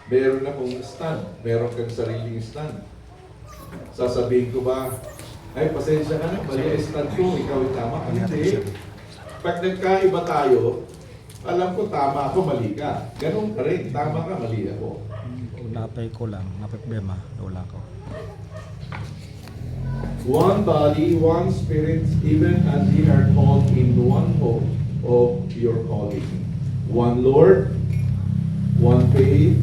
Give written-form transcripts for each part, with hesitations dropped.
Meron akong stand. Meron kang sariling stand. Sasabihin ko ba, ay, pasensya ka na, mali ang stand ko, ikaw ay tama. Hindi. Pag nagkaiba tayo, alam ko tama ako, mali ka. Ganun ka rin, tama ka, mali ako. Napay ko lang, napay-problema, wala ko. One body, one spirit, even as ye are called in one hope of your calling. One Lord, one faith,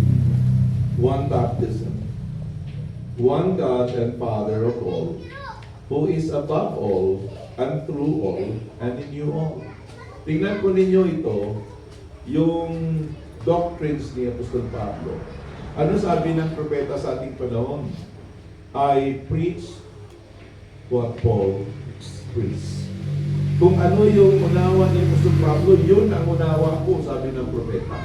one baptism, one God and Father of all, who is above all, and through all, and in you all. Tingnan po ninyo ito, yung doctrines ni Apostol Pablo. Ano sabi ng propeta sa ating panahon? I preach what Paul preached. Kung ano yung unawa ni Apostol Pablo, yun ang unawa ko, sabi ng propeta.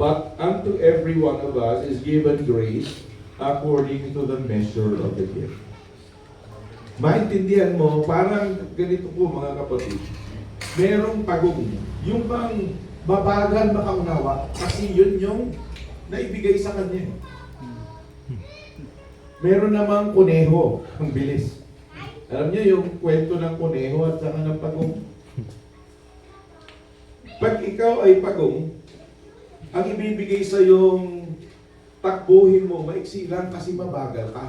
But unto every one of us is given grace according to the measure of the gift. Maintindihan mo, parang ganito po mga kapatid, merong pagong, yung bang babagal makaunawa, kasi yun yung naibigay sa kanya. Meron namang kuneho, ang bilis. Alam niyo yung kwento ng kuneho at saka ng pagong? Pag ikaw ay pagong, ang ibibigay sa yung takbuhin mo, maiksi lang kasi mabagal ka.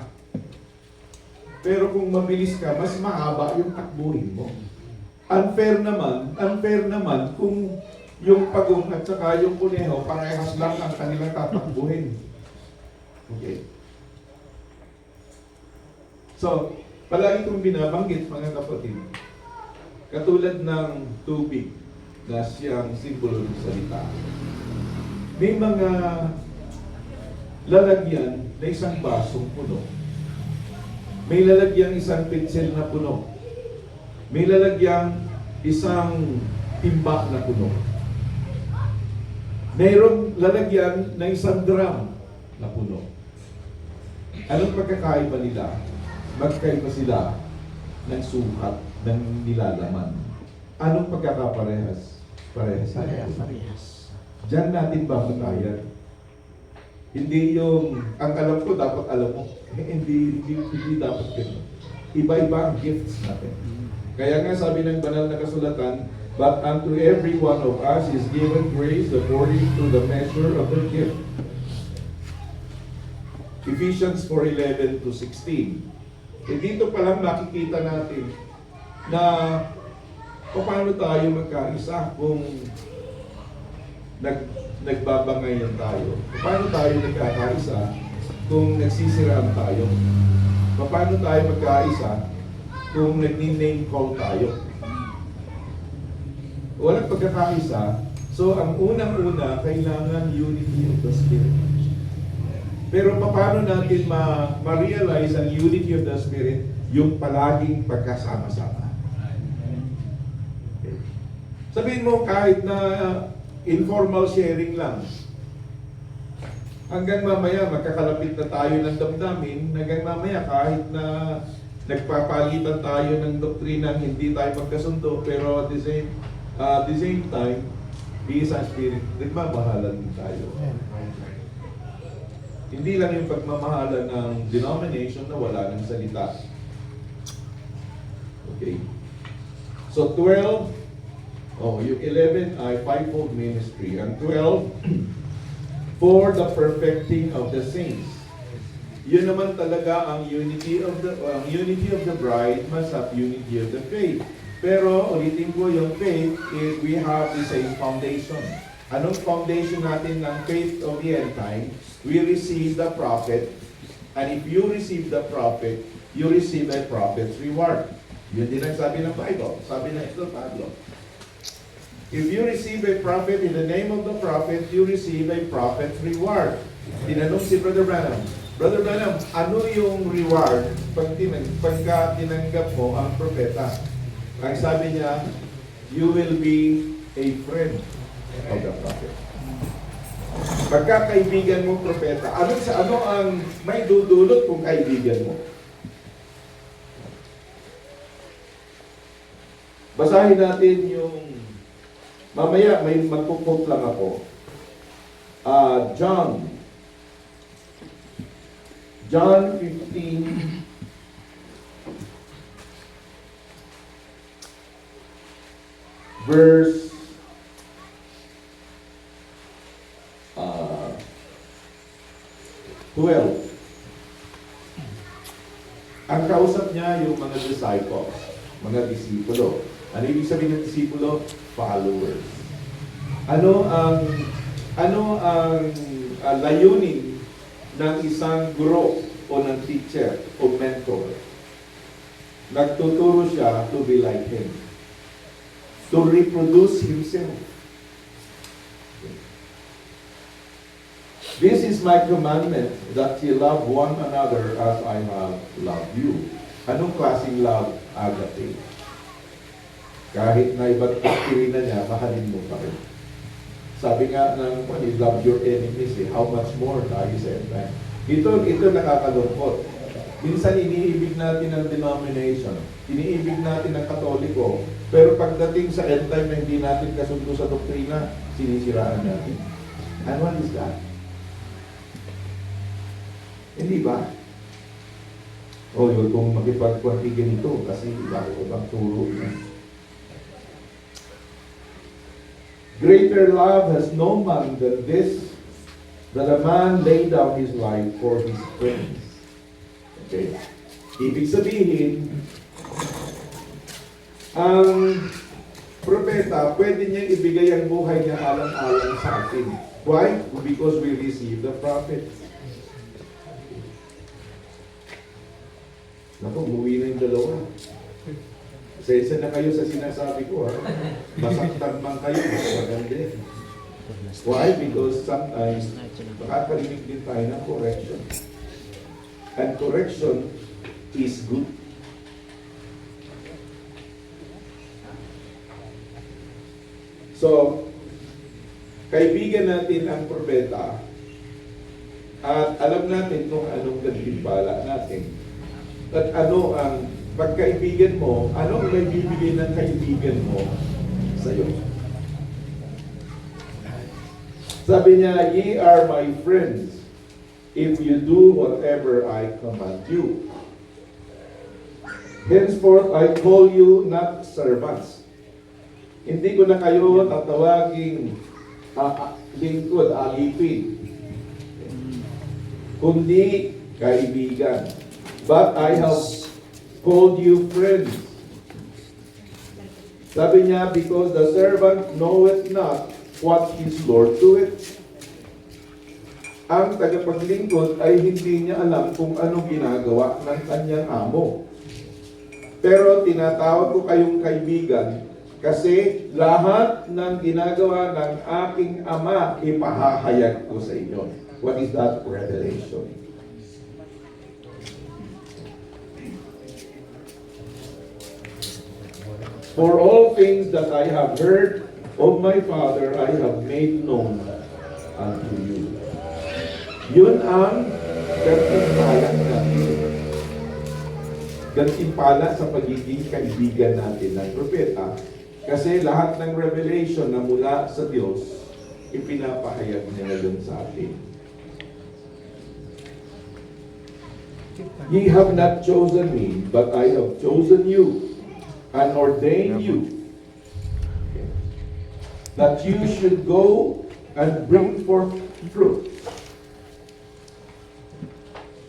Pero kung mabilis ka, mas mahaba yung takbuhin mo. Unfair naman kung yung pagong at saka yung kuneho, parehas lang ang kanilang tatakbuhin. Okay. So, palagi kong binabanggit mga kapatid, katulad ng tubig na siyang simbolo ng salita. May mga lalagyan na isang basong puno. May lalagyan isang pinsel na puno. May lalagyan isang timba na puno. Mayroong lalagyan na isang drum na puno. Anong pagkakaiba nila? Magkaiba sila ng sukat ng nilalaman. Anong pagkakaparehas? Parehas. Diyan natin babatayan. Hindi yung, ang alam ko dapat alam mo. Hindi dapat ganun. Iba-iba ang gifts natin. Kaya nga sabi ng banal na kasulatan, but unto every one of us is given grace according to the measure of the gift. Ephesians 4:11 to 16. Dito pa lang makikita natin na paano tayo magkaisa kung nagbabangayan tayo. Paano tayo nagkakaisa kung nagsisiraan tayo? Paano tayo magkaisa kung nag-name call tayo? Walang pagkakaisa. So, ang unang-una, kailangan unity of the Spirit. Pero paano natin ma-realize ang unity of the Spirit? Yung palaging pagkasama-sama. Okay. Sabihin mo, kahit na informal sharing lang, hanggang mamaya magkakalapit na tayo ng damdamin, hanggang mamaya kahit na nagpapalitan tayo ng doktrina, hindi tayo magkasundo, pero at the same time, peace and spirit, nagmamahalan din tayo. Hindi lang yung pagmamahalan ng denomination na wala ng salita. Okay. So 12, yung 11 ay fivefold ministry, and 12, for the perfecting of the saints. Yun naman talaga ang unity of the bride must have unity of the faith. Pero ulitin ko, yung faith is we have the same foundation. Anong foundation natin ng faith of the end time? We receive the prophet, and if you receive the prophet, you receive a prophet's reward. Yun din ang sabi ng Bible, sabi ng Apostol Pablo. If you receive a prophet in the name of the prophet, you receive a prophet's reward. Tinanong si Brother Branham, Brother Branham, ano yung reward pagka tinanggap mo ang propeta? Ang sabi niya, you will be a friend of the prophet. Pagka kaibigan mo propeta, ano ang may dudulot kung kaibigan mo? Basahin natin yung, mamaya may magpupot lang ako. John 15, verse 12. Ang kausap niya yung mga disciples, mga disipulo. Ano ibig sabihin ng disipulo? Followers. Ano ang layunin ng isang guro o ng teacher o mentor? Nagtuturo siya to be like him. To reproduce himself. This is my commandment, that ye love one another as I have loved you. Anong klaseng love? Agape. Kahit na iba't na niya, mahalin mo pa rin. Sabi nga ng, love your enemies, how much more tayo sa end time. Ito nakakalungkot. Minsan iniibig natin ang denomination, iniibig natin ang Katoliko, pero pagdating sa end time na hindi natin kasundo sa doktrina, sinisiraan natin. And what is that? Hindi ba? O, yun kung makipagpatigan ito kasi bago ko bang turo niya. Greater love has no man than this, that a man lay down his life for his friends. Okay. Ibig sabihin, ang propeta, pwede niyang ibigay ang buhay niya alang-alang sa atin. Why? Because we receive the prophet. Naku, umuwi na yung dalawa. Isa na kayo sa sinasabi ko, ha? Masaktan man kayo, maganda. Why? Because sometimes, makakarinig din tayo ng correction. And correction is good. So, kaibigan natin ang propeta at alam natin kung anong gantimpala natin. At ano ang pagkaibigan mo, ano ang may bibigay ng kaibigan mo sa iyo? Sabi niya, ye are my friends if you do whatever I command you. Henceforth, I call you not servants. Hindi ko na kayo tatawaging lingkod, alipin, kundi kaibigan. But I have called you friends. Sabi niya, because the servant knoweth not what his Lord doeth. Ang tagapaglingkod ay hindi niya alam kung ano ginagawa ng kanyang amo. Pero tinatawag ko kayong kaibigan kasi lahat ng ginagawa ng aking ama ipahahayag ko sa inyo. What is that? Revelation. For all things that I have heard of my Father, I have made known unto you. Yun ang gantimpala natin. Gantimpala sa pagiging kaibigan natin ng propeta. Kasi lahat ng revelation na mula sa Diyos, ipinapahayag niya ngayon sa atin. Ye have not chosen me, but I have chosen you and ordained you that you should go and bring forth fruit,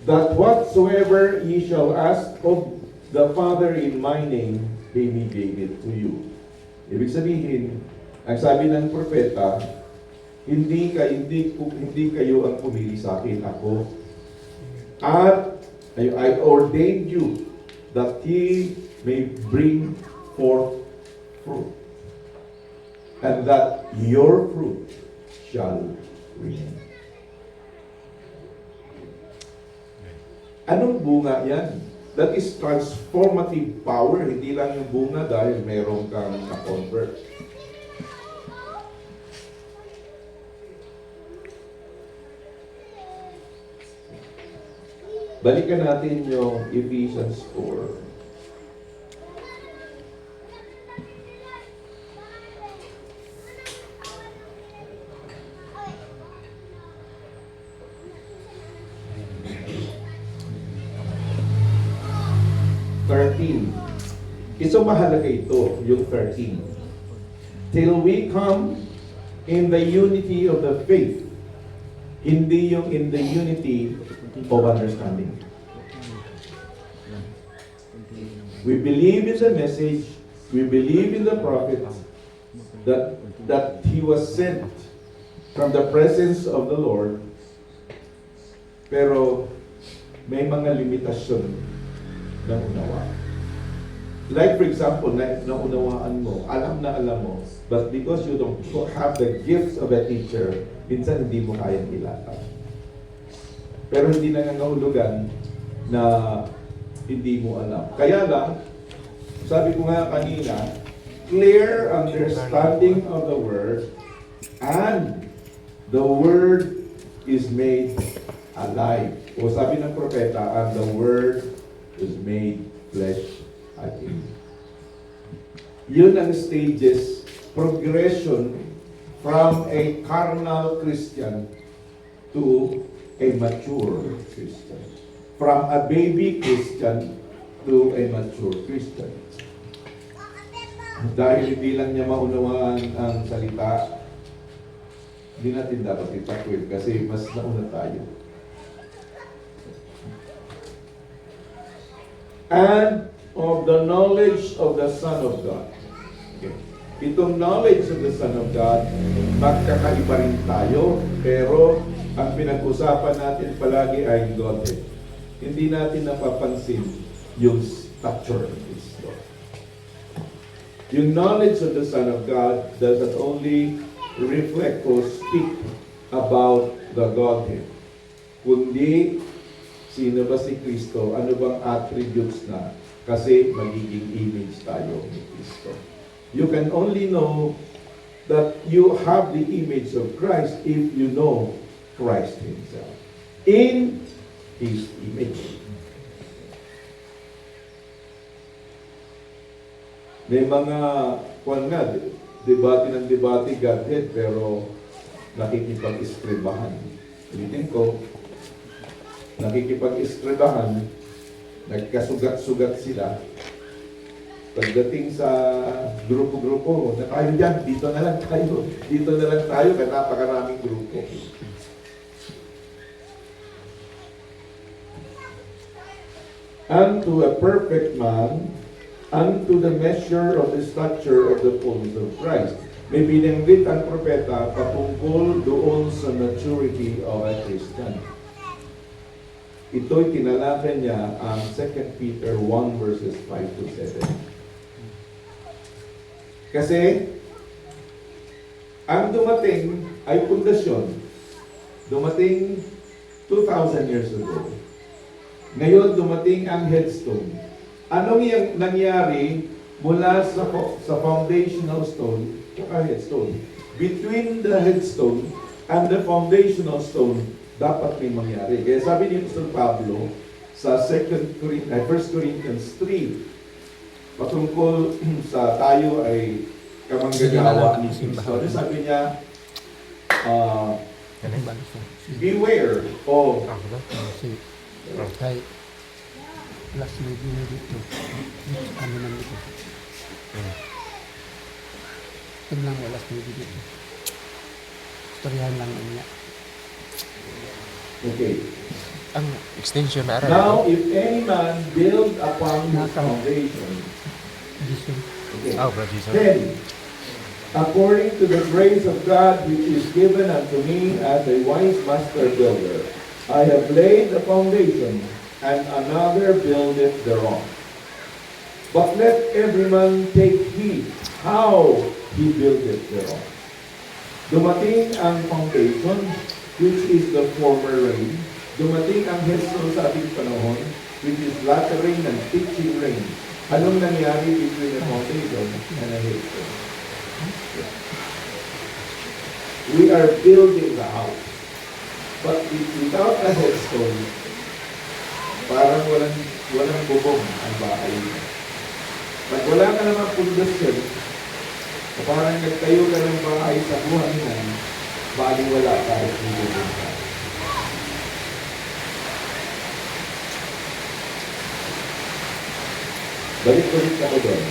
that whatsoever ye shall ask of the Father in my name, He may give it to you. Ibig sabihin, ang sabi ng propeta, hindi kayo ang pumili sa akin, ako. At I ordained you that ye may bring forth fruit, and that your fruit shall remain. Anong bunga yan? That is transformative power. Hindi lang yung bunga dahil meron kang na-convert. Balikan natin yung Ephesians 4. 13. Ito mahalaga ito, yung 13. Till we come in the unity of the faith. Hindi yung in the unity of understanding. We believe in the message, we believe in the prophet, that he was sent from the presence of the Lord, pero may mga limitasyon ng unawa. Like for example, naunawaan mo, alam mo, but because you don't have the gifts of a teacher, minsan hindi mo kayang ilatan. Pero hindi nangangahulugan na hindi mo alam. Kaya lang, sabi ko nga kanina, clear understanding of the Word, and the Word is made alive. O sabi ng propeta, and the Word is made flesh again. Yun ang stages, progression from a carnal Christian to a mature Christian. From a baby Christian to a mature Christian. Dahil hindi lang niya maunawaan ang salita, hindi natin dapat itakwil kasi mas nauna tayo. And of the knowledge of the Son of God. Okay. Itong knowledge of the Son of God, magkakaiba rin tayo, pero ang pinag-usapan natin palagi ay Godhead. Hindi natin napapansin yung stature of Cristo. Yung knowledge of the Son of God doesn't only reflect or speak about the Godhead, kundi sino ba si Kristo, ano bang attributes na, kasi magiging image tayo ni Kristo. You can only know that you have the image of Christ if you know Christ Himself. In His image. May mga, kung nga, debate ng debate, Godhead, pero nakikipag-iskribahan. Ulitin ko, nakikipag-iskribahan, nagkasugat-sugat sila. Pagdating sa grupo-grupo, na tayo dyan, dito na lang tayo, kaya napakaraming grupo. Unto a perfect man, unto the measure of the stature of the fullness of Christ. May binanggit ang propeta patungkol doon sa maturity of a Christian. Ito'y tinalakan niya ang 2 Peter 1 verses 5 to 7. Kasi, ang dumating ay pundasyon. Dumating 2,000 years ago. Ngayon, dumating ang headstone. Anong yung nangyari mula sa foundational stone at headstone? Between the headstone and the foundational stone, dapat may mangyari. Kaya sabi ni Mr. Pablo sa 1 Corinthians 3, patungkol sa tayo ay kamanggagawa ni Kristo. Sabi niya, beware of Kay last movie na dito. Ano nang dito? Ito lang wala last movie dito. Storyahan lang niya. okay. Ang extension na Now, if any man build upon his foundation, Jesus. okay. Oh, Brother Jesus. Then, according to the grace of God which is given unto me as a wise master builder, I have laid the foundation, and another buildeth thereon. But let every man take heed how he buildeth thereon. Dumating ang foundation, which is the former rain. Dumating ang headstone sa ating panahon, which is latter rain and teaching rain. Anong nangyari between the foundation and the headstone? We are building the house. But without a headstone, parang walang bubong ang bahay. Pag wala ka naman pundasyon, parang nagtayo ka ng bahay sa buhanginan, baliwala kahit may bubong ka. Balik-balik ako doon.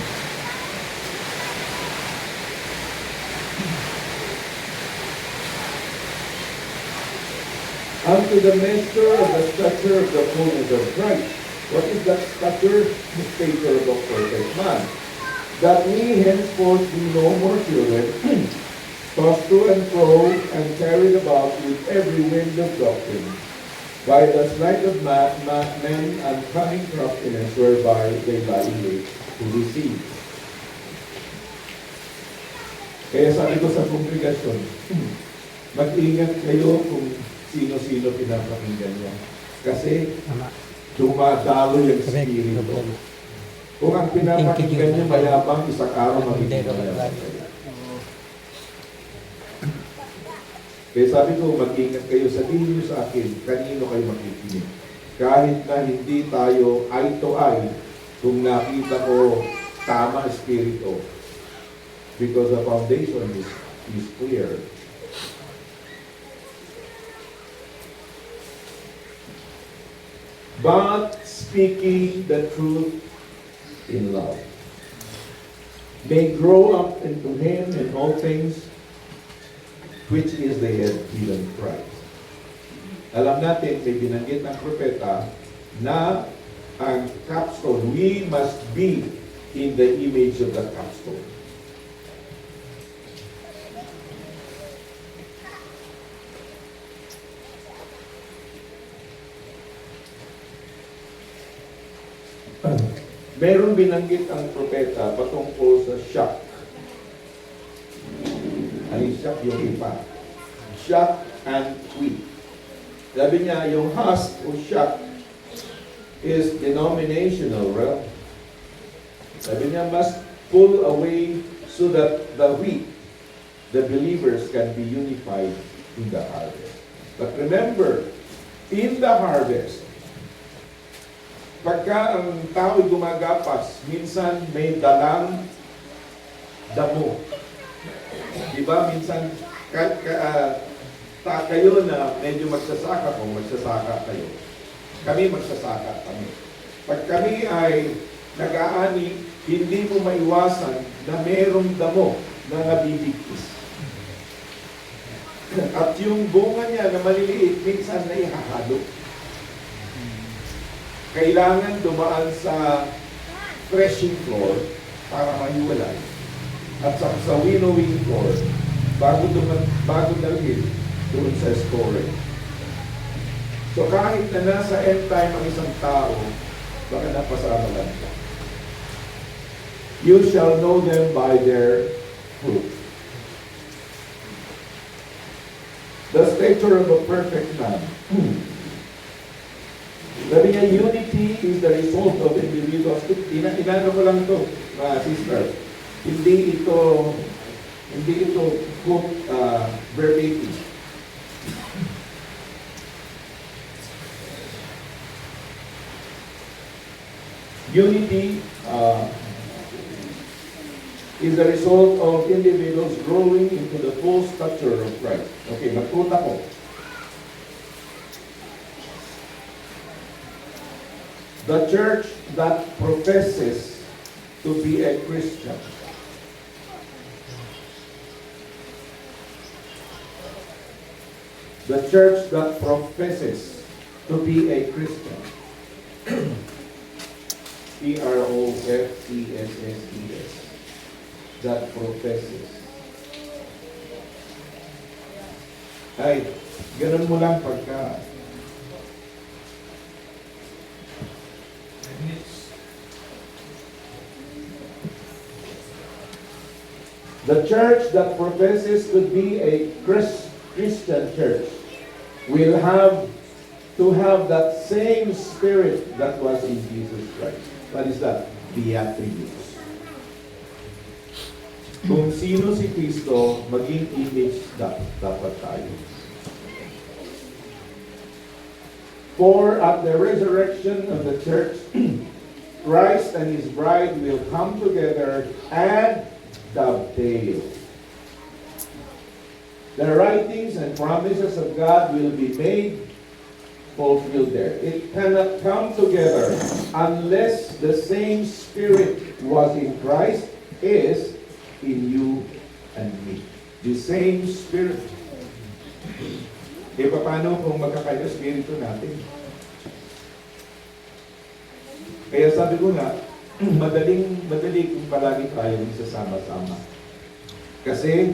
Unto the measure of the stature of the fullness of Christ. What is that stature? The stature of a perfect man. That we henceforth be no more children, tossed to and fro, and carried about with every wind of doctrine, by the sleight of men and cunning craftiness, whereby they violate to deceive. Kaya sabi ko sa kongregasyon, mag-ingat kayo kung sino-sino pinapakinggan niya. Kasi Tama. dumadalo yung Correct. spirito. Problema. Kung ang pinapakinggan niya mayabang, isang araw magiging mayabang. Kaya sabi ko, mag-ingat kayo, sabihin niyo sa akin, kanino kayo makikinig. Kahit na hindi tayo eye to eye, kung nakita ko tama espiritu. Because the foundation is clear. But speaking the truth in love may grow up into him in all things, which is the head, even Christ. Alam natin, may binanggit ng propeta na ang capstone, we must be in the image of the capstone. Meron binanggit ang propeta patungkol sa shock. Ano yung shock? Yung ipa. Shock and wheat. Sabi niya, yung husk o shock is denominational realm. Sabi niya, must pull away so that the wheat, the believers, can be unified in the harvest. But remember, in the harvest, pagka ang tao'y gumagapas, minsan may dalang damo. Diba? Minsan, kayo na medyo magsasaka, kung magsasaka kayo, kami magsasaka kami. Pag kami ay nag-aani, hindi mo maiwasan na merong damo na nabibigkis. At yung bunga niya na maliliit, minsan na ihahalo. Kailangan dumaan sa threshing floor para mahiwalay. At sa winnowing floor, bago dalhin doon sa storage. So kahit na nasa end time ang isang tao, baka napasama lang siya. You shall know them by their fruit. The stature of a perfect man. Sabi niya, unity is the result of individuals. Inano ko lang ito, sister. Hindi ito quote verbatim. Unity is the result of individuals growing into the full stature of Christ. Okay, magpunta ko. The church that professes to be a Christian the church that professes to be a Christian P-R-O-F-E-S-S-E-S that professes. Ay, ganun mo lang pagka the church that professes to be a Christian church will have to have that same spirit that was in Jesus Christ. What is that? The attributes. Kung sino si Kristo, maging image dapat tayo. For at the resurrection of the church, Christ and His bride will come together and dovetail. The writings and promises of God will be made fulfilled there. It cannot come together unless the same Spirit was in Christ is in you and me. The same Spirit. E paano kung magkakaiba Espiritu natin? Kaya sabi ko nga, madali kung palagi tayong isasama-sama. Kasi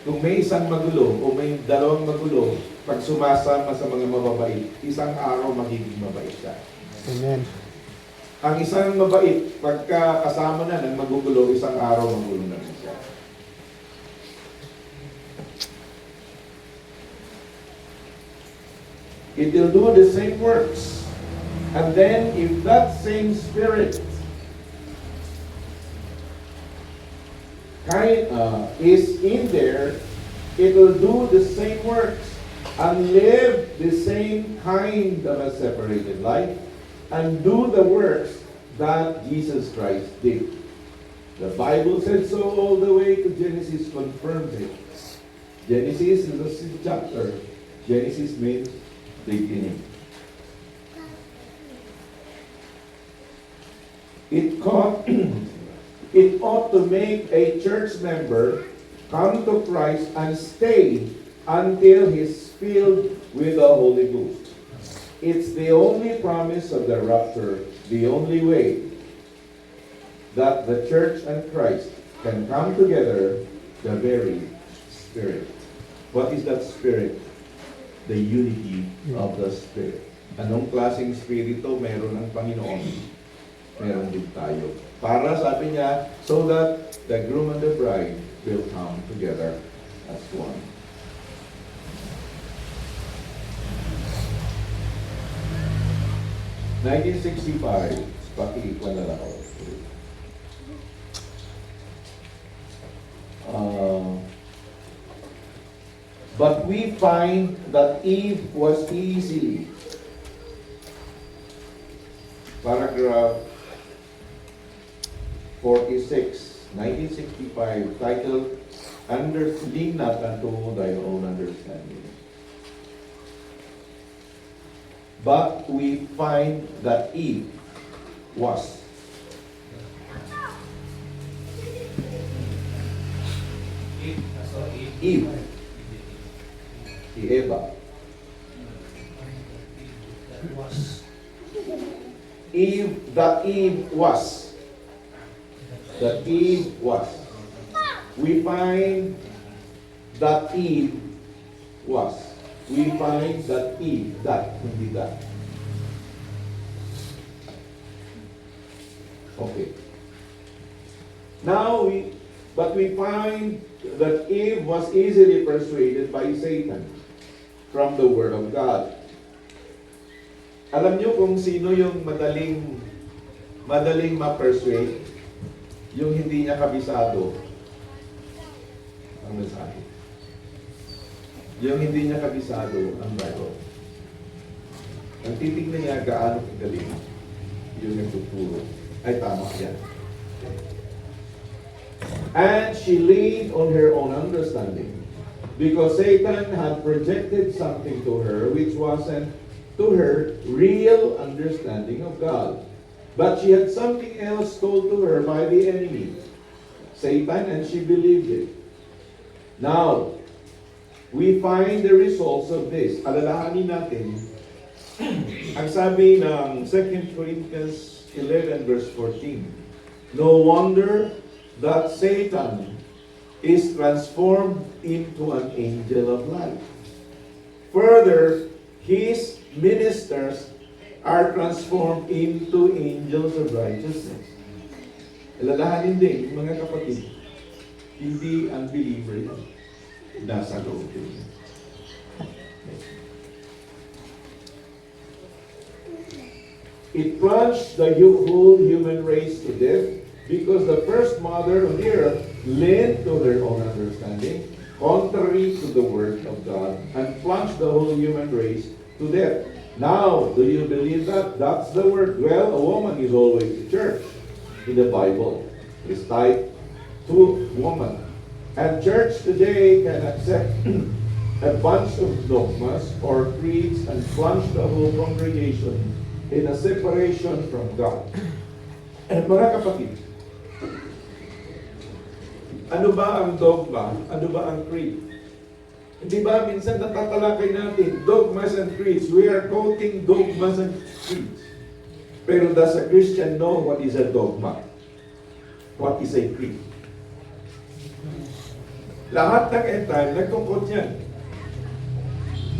kung may isang magulo o may dalawang magulo, pag sumasama sa mga mababait, isang araw magiging mabait siya. Amen. Ang isang mabait, pagka kasama na ng magugulo, isang araw magulo na rin siya. It will do the same works. And then, if that same Spirit is in there, it will do the same works and live the same kind of a separated life and do the works that Jesus Christ did. The Bible said so all the way to Genesis confirms it. Genesis is a chapter. Genesis means beginning. It ought to make a church member come to Christ and stay until he's filled with the Holy Ghost. It's the only promise of the rapture, the only way that the church and Christ can come together, the very Spirit. What is that Spirit? The unity of the Spirit. Anong klaseng Spirito meron ang Panginoon? Meron din tayo. Para, sabi niya, so that the groom and the bride will come together as one. (1965), paki-ikwan na lang ako. But we find that Eve was easily, paragraph 46, 1965, titled, Lean not unto thy own understanding. But we find that Eve was. Eve. Si Eva. Eve, that Eve was. That Eve was. We find that Eve was. We find that Eve, that, hindi that. Okay. Now we find that Eve was easily persuaded by Satan from the Word of God. Alam niyo kung sino yung madaling ma-persuade? Yung hindi niya kabisado ang mensahe. Yung hindi niya kabisado ang Bible. Ang titignan niya gaano kagaling yung nagtuturo. Ay, tama yan. And she leaned on her own understanding because Satan had projected something to her which wasn't to her real understanding of God. But she had something else told to her by the enemy, Satan, and she believed it. Now, we find the results of this. Alalahanin natin, ang sabi ng 2 Corinthians 11 verse 14, no wonder that Satan is transformed into an angel of light. Further, his ministers are transformed into angels of righteousness. Alalahanin din, mga kapatid, hindi unbeliever yan. Nasa loob din. It plunged the whole human race to death because the first mother on the earth leaned to her own understanding, contrary to the word of God, and plunged the whole human race to death. Now, do you believe that? That's the word. Well, a woman is always the church in the Bible. It's tied to woman. And church today can accept a bunch of dogmas or creeds and plunge the whole congregation in a separation from God. Mga kapatid, ano ba ang dogma? Ano ba ang creed? Hindi ba minsan natatalakay natin, dogmas and creeds. We are quoting dogmas and creeds. Pero does a Christian know what is a dogma? What is a creed? Lahat ng end time, nagtungkol yan.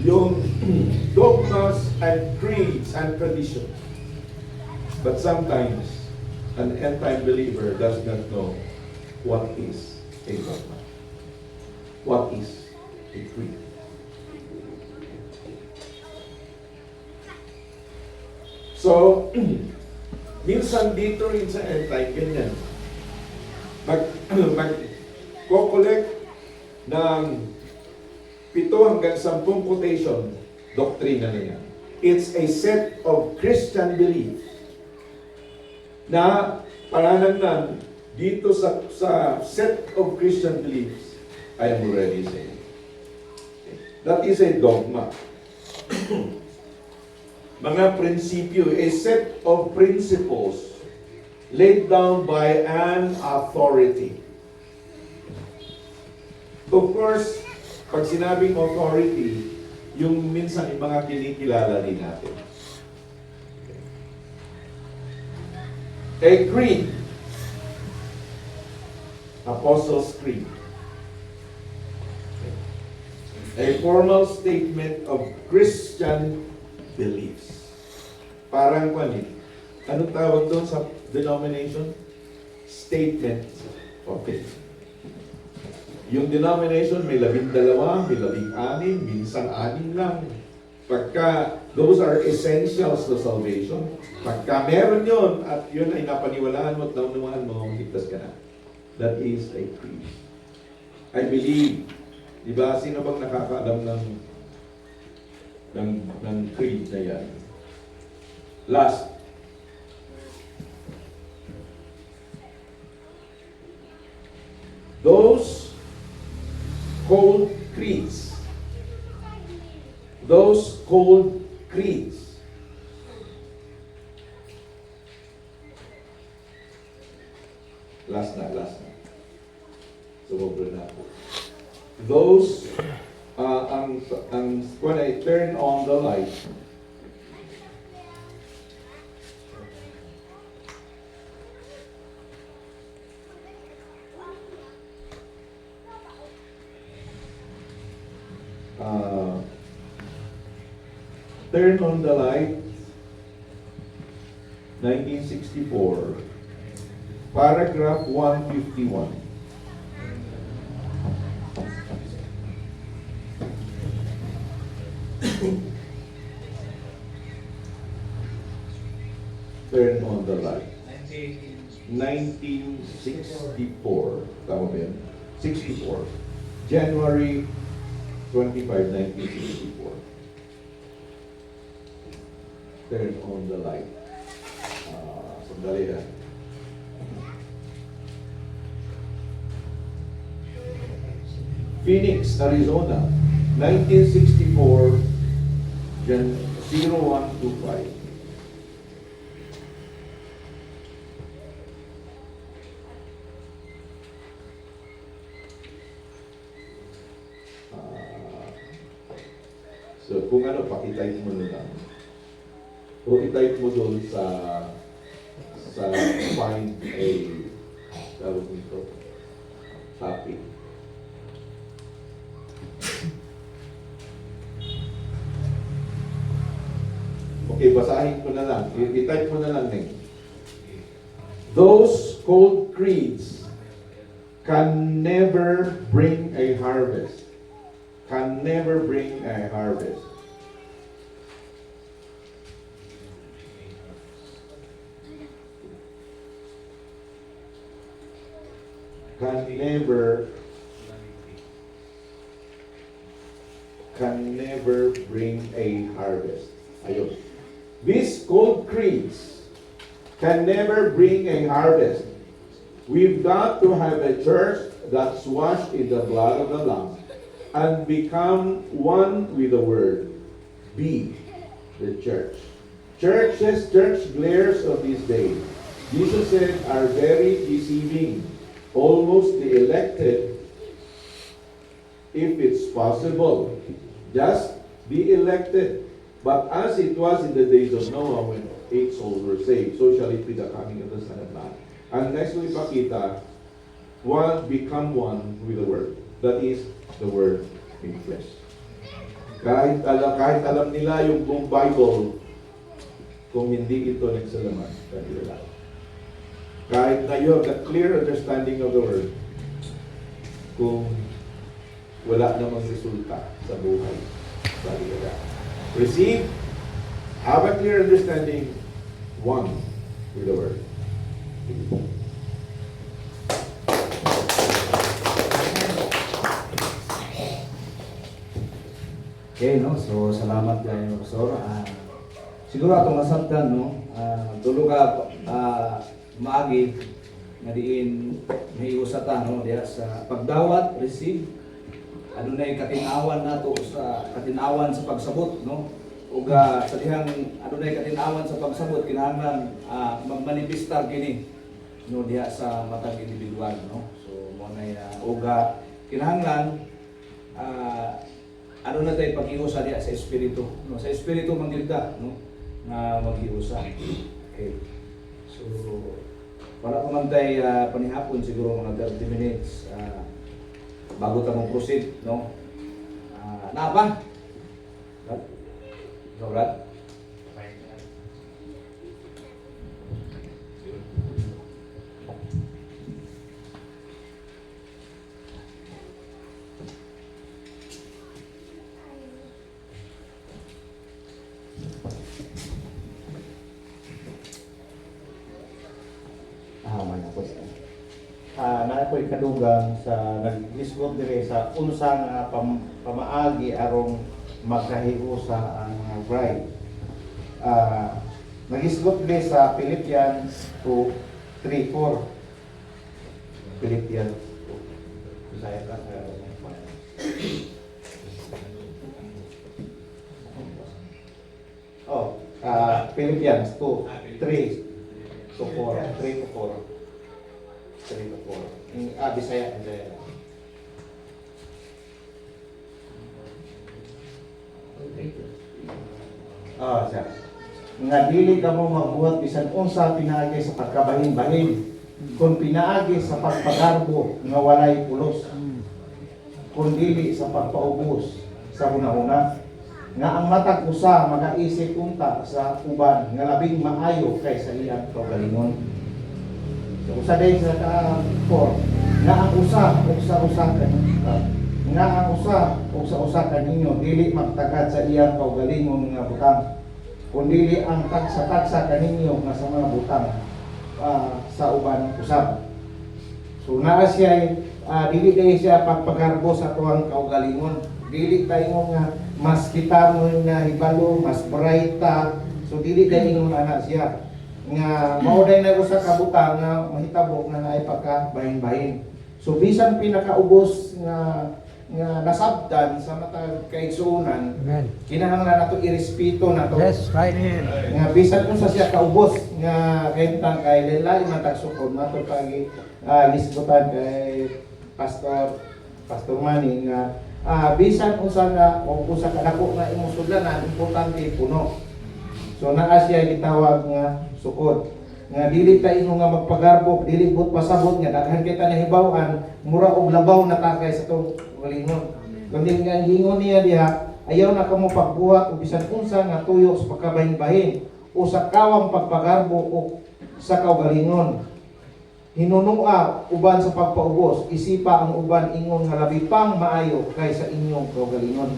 Yung dogmas and creeds and traditions. But sometimes, an end time believer does not know what is a dogma. What is a creed? So, minsan dito rin sa end time, ganyan. Mag-collect ng 7 hanggang 10 quotation, doktrina niya. It's a set of Christian beliefs na paranangnan dito sa set of Christian beliefs, I am already saying. That is a dogma. Mga prinsipyo, a set of principles laid down by an authority. Of course, pag sinabing authority, yung minsan yung mga kinikilala din natin. A creed. Apostles' Creed. A formal statement of Christian beliefs. Parang kwan anong tawag doon sa denomination? Statement of faith. Yung denomination may 12, may 16, minsan 6 lang. Pagka those are essentials to salvation, pagka meron yun at yun ay napaniwalaan mo at naunawahan mo, ligtas ka na. That is a creed. I believe, di ba, sino bang nakakaalam ng creed na yan? Last. Those called creeds. Those called creeds. Last na. Sumobra na ako. Those, when I turn on the light, turn on the light, 1964, paragraph 151. Turn on the light. 1964. Tama ba yan? 64. January 25, 1964. Turn on the light. Sandali yan. Phoenix, Arizona, 1964, 0125. So, kung ano, pakitype mo na lang. O itype mo doon sa find a tawag nito, topic. Okay, basahin ko na lang. I-type mo na lang, Nick. Those cold creeds can never bring a harvest. Can never bring a harvest. Can never bring a harvest. Ayun. These cold creeds can never bring a harvest. We've got to have a church that's washed in the blood of the Lamb, and become one with the Word. B, the church. Church glares of this day, Jesus said, are very deceiving. Almost the elected, if it's possible, just be elected. But as it was in the days of Noah when 8 souls were saved, so shall it be the coming of the Son of Man. Ang next ko ipakita, one become one with the Word. That is the Word in flesh. Kahit alam nila yung buong Bible, kung hindi ito nagsalaman, kanila. Kahit na you have the clear understanding of the Word, kung wala namang resulta sa buhay, kanila. Receive, have a clear understanding, one with the Word. Okay, no? So, salamat kayo, Pastor. Siguro atong nasabtan, no? Dulo ka maagi nga diin may usata, no? Diya sa pagdawat, receive. Adunay katinawan nato sa katinawan sa pagsabot, no? Ug sa dihang adunay katinawan sa pagsabot kinahanglan magmanifestar kini, no, diha sa matag individual, no? So mo na ug kinahanglan ano na tayo pag-iusa diya sa espiritu, no? Sa espiritu manggilda, no, na mag-iusa. Okay. So para pa man tayo panihapon siguro mga 30 minutes bago ta proceed, no? Na ba? Brad? Na ako'y kadugang sa nag-discord dire sa unsa nga pamaagi arong magkahiusa ang mga bride. Nag-discord dire sa Philippians 2:3-4. Philippians 2. Saya ka Philippians 2:3-4. 3-4. Bisaya. Siya. Nga dili ka mo magbuhat bisan unsa pinaagi sa pagkabahin-bahin, kung pinaagi sa pagpagarbo nga walay pulos, kung dili sa pagpaubos sa una-una, nga ang matag usa magaisip unta sa uban nga labing maayo kaysa iyang kaugalingon. So, usa day sa ka-4, nga ang usa kaninyo dili magtagad sa iyang kaugalingon nga butang, kundi ang tagsa-tagsa kaninyo nga sa mga butang sa uban usab. So naa siya dili day siya pagpagarbo sa tuwang kaugalingon, dili tayo nga mas kita mo nga hibalo, mas brighta. So dili day ingon ana siya nga mao day na usa ka butang nga mahitabo nga naay pagkabahin-bahin. So bisan pinakaubos nga nasabdan sa matag kaigsuonan, kinahanglan nato irespeto nato. Yes, right. Nga bisan unsa siya kaubos nga kahimtang kay lain matag sukod nato pagi lisbutan kay Pastor Manny nga bisan unsa nga o usa ka dako nga imong sudlanan importante puno. So naa siya gitawag nga sukod. Nga dili ta ingon nga magpagarbo, dili but pasabot nga daghan kita nahibaw-an, mura og labaw na takay sa tong galingon. Kundi nga hingon niya diha, ayaw na kamo pagbuhat o bisan unsa nga tuyo sa pagkabahin-bahin o sa kawang pagpagarbo o sa kaugalingon. Hinunua uban sa pagpaubos, isipa ang uban ingon nga labi pang maayo kaysa inyong kaugalingon.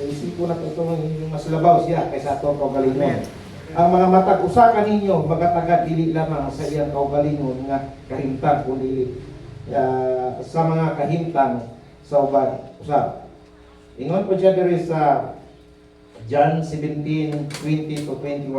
Isipo na ito mas labaw siya kaysa atong kaugalingon. Ang mga matag usa kaninyo magatagad dili lamang sa iyang kaugalingon nga kahimtang kundi sa mga kahimtang sa uban usab. Ingon po siya diri sa John 17:20-21.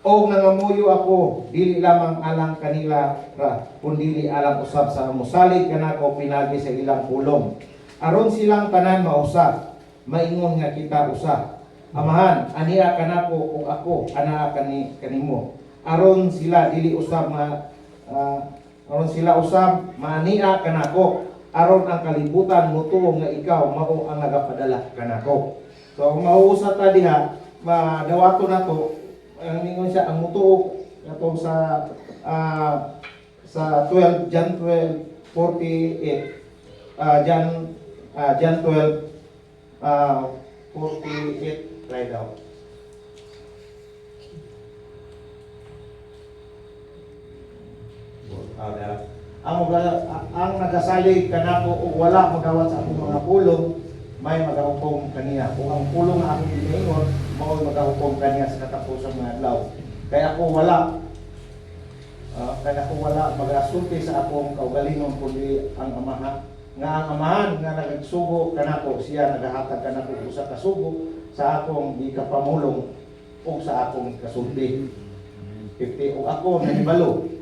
O nangamuyo ako, dili lamang alang kanila ra, kundi alang usab sa musalig kanako pinagi sa ilang pulong. Aron silang tanan mausa, maingon nga kita usa. Amahan, aniya kanako ug ako ana kanimo. Aron sila dili usab aron sila usab maania kanako. Aron ang kalibutan mutuo nga ikaw mao ang nagapadala kanako. So mauusa ta diha, madawato nato ang ningon siya ang mutuo nato sa 12 John 12:48 John 12:48 right out. Ang nagasalig kanako ug wala magawat sa akong mga pulong may magahukom kaniya. Kung ang pulong nga akong ginaingon, mao magahukom kaniya sa katapusang mga adlaw. Kaya ako wala magasulti sa akong kaugalingon kundi ang amahan. Nga ang amahan nga nagsugo kanako, siya nagahatag kanako usa ka sugo sa akong gikapamulong o sa akong kasulti. 50 o ako nahibalo.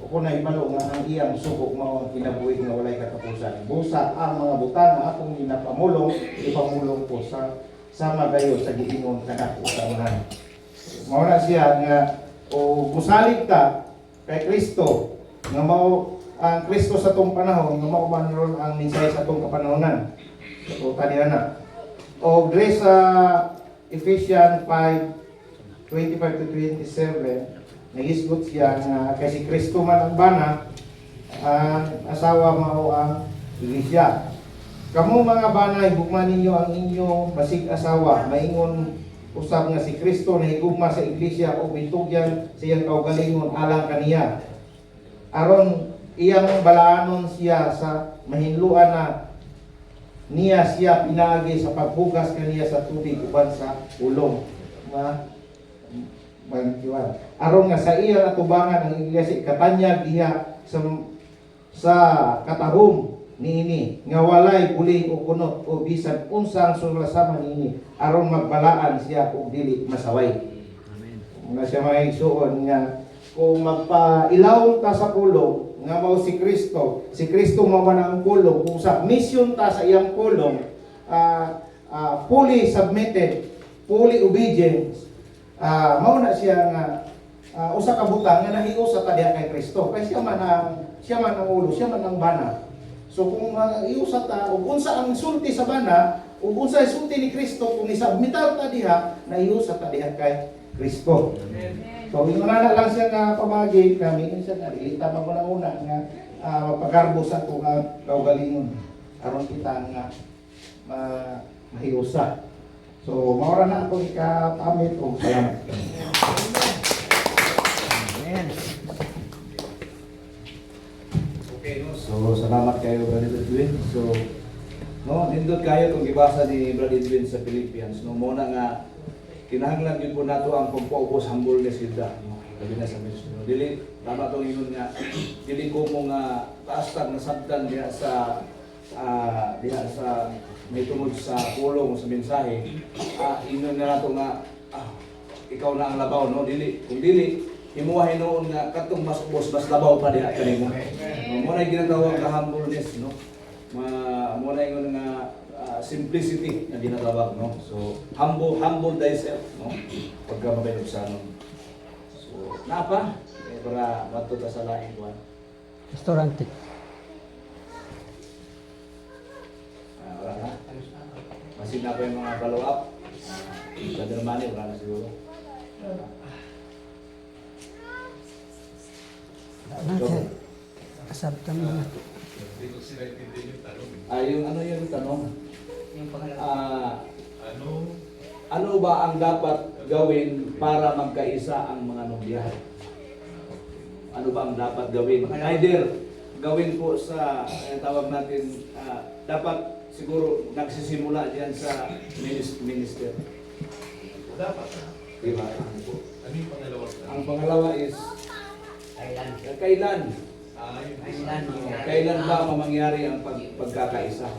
Ako nahibalo nga ang iyang sugo mao ang kinabuhi nga walay katapusan. Busa ang mga butang na akong ginapamulong, ipamulong ko sa sama gayo sa giingon kanako sa amahan. Mao na siya nga o musalig ta kay Kristo nga mao ang Kristo sa tong panahon nga mao man ron ang mensahe sa tong kapanahonan. So taniya na. O dre sa Ephesians 5:25-27 nagisgot siya nga kay si Kristo man ang bana, ang asawa mao ang iglesia. Kamu mga bana, higugma ninyo ang inyong basig asawa, maingon usab nga si Kristo nahigugma sa iglesia o bitugyan sa iyang kaugalingon alang kaniya. Aron iyang balaanon siya sa mahinluan na niya siya pinaagi sa paghugas kaniya sa tubig uban sa ulong. Aron nga sa iya atubangan ang iglesia katanyag diha sa katahom niini nga walay bulig o kunot o bisan unsang sulasama niini aron magbalaan siya og dili masaway. Nga siya may suon nga kung magpailaw ta sa pulong nga mao si Kristo mao man ang pulong kung sa mission ta sa iyang pulong fully submitted, fully obedient. Mao na siya nga usa ka butang nga nahigo sa tadiya kay Kristo. Kay siya man ang ulo, siya man ang bana. So kung iusa ta ug unsa ang sulti sa bana, ug unsa ang sulti ni Kristo kung isubmitar ta diha, naiusa ta diha kay Kristo. So inuna lang siya nga pamagi kami siya nga ilita man una nga mapagarbo sa ato nga kaugalingon aron kita nga mahiusa. So, maura na ako ikapamit o salamat. Okay, no? So, salamat kayo, Brother Edwin. So, no, nindot kayo kung ibasa ni Brother Edwin sa Philippians. No, muna nga, kinahanglan yun po nato ang pagpaubos humbleness yun da. No, sabi na sa ministro. Dili, tama itong yun nga, dili ko mo nga taastag na sabtan diya sa may tungod sa pulong sa mensahe, inon na nato nga ikaw na ang labaw, no? Kung dili himuwahin noon nga katong mas ubos mas labaw pa diha kanimo. Mo na ginatawag nga humbleness, no? Mo na ingon nga simplicity na ginatawag, no? So humble thyself, no? Pagka mabayog sa anon. So napa para matuta sa lain kuan. Restaurante. Wala na. Masin na pa yung mga follow-up. Sa Germany, wala na siguro. Natin. Kasabtan mo na. Yung ano yung tanong? Ano ba ang dapat gawin para magkaisa ang mga nobyahe? Ano ba ang dapat gawin? Either gawin po sa tawag natin dapat siguro nagsisimula diyan sa minister. Dapat. Diba? Ano yung pangalawa? Ang pangalawa is kailan? Kailan ba mamangyari ang pagkakaisa?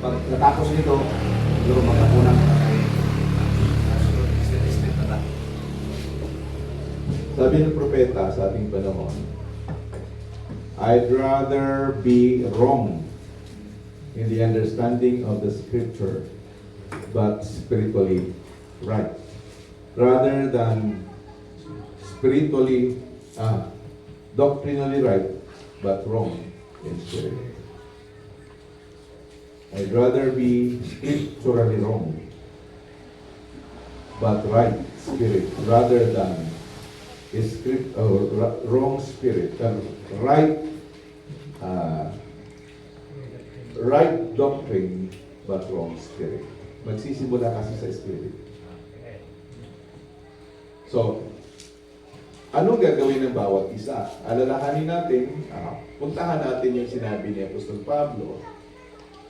pag natapos nito, siguro magkapunan ko na kay step na lang. Sabi ng propeta sa ating panahon, I'd rather be wrong in the understanding of the scripture, but spiritually right, rather than spiritually, doctrinally right, but wrong in spirit. I'd rather be scripturally wrong, but right spirit, rather than wrong spirit, right right doctrine, but wrong spirit. Magsisimula kasi sa spirit. So, ano gagawin ng bawat isa? Alalahanin natin, puntahan natin yung sinabi ni Apostol Pablo.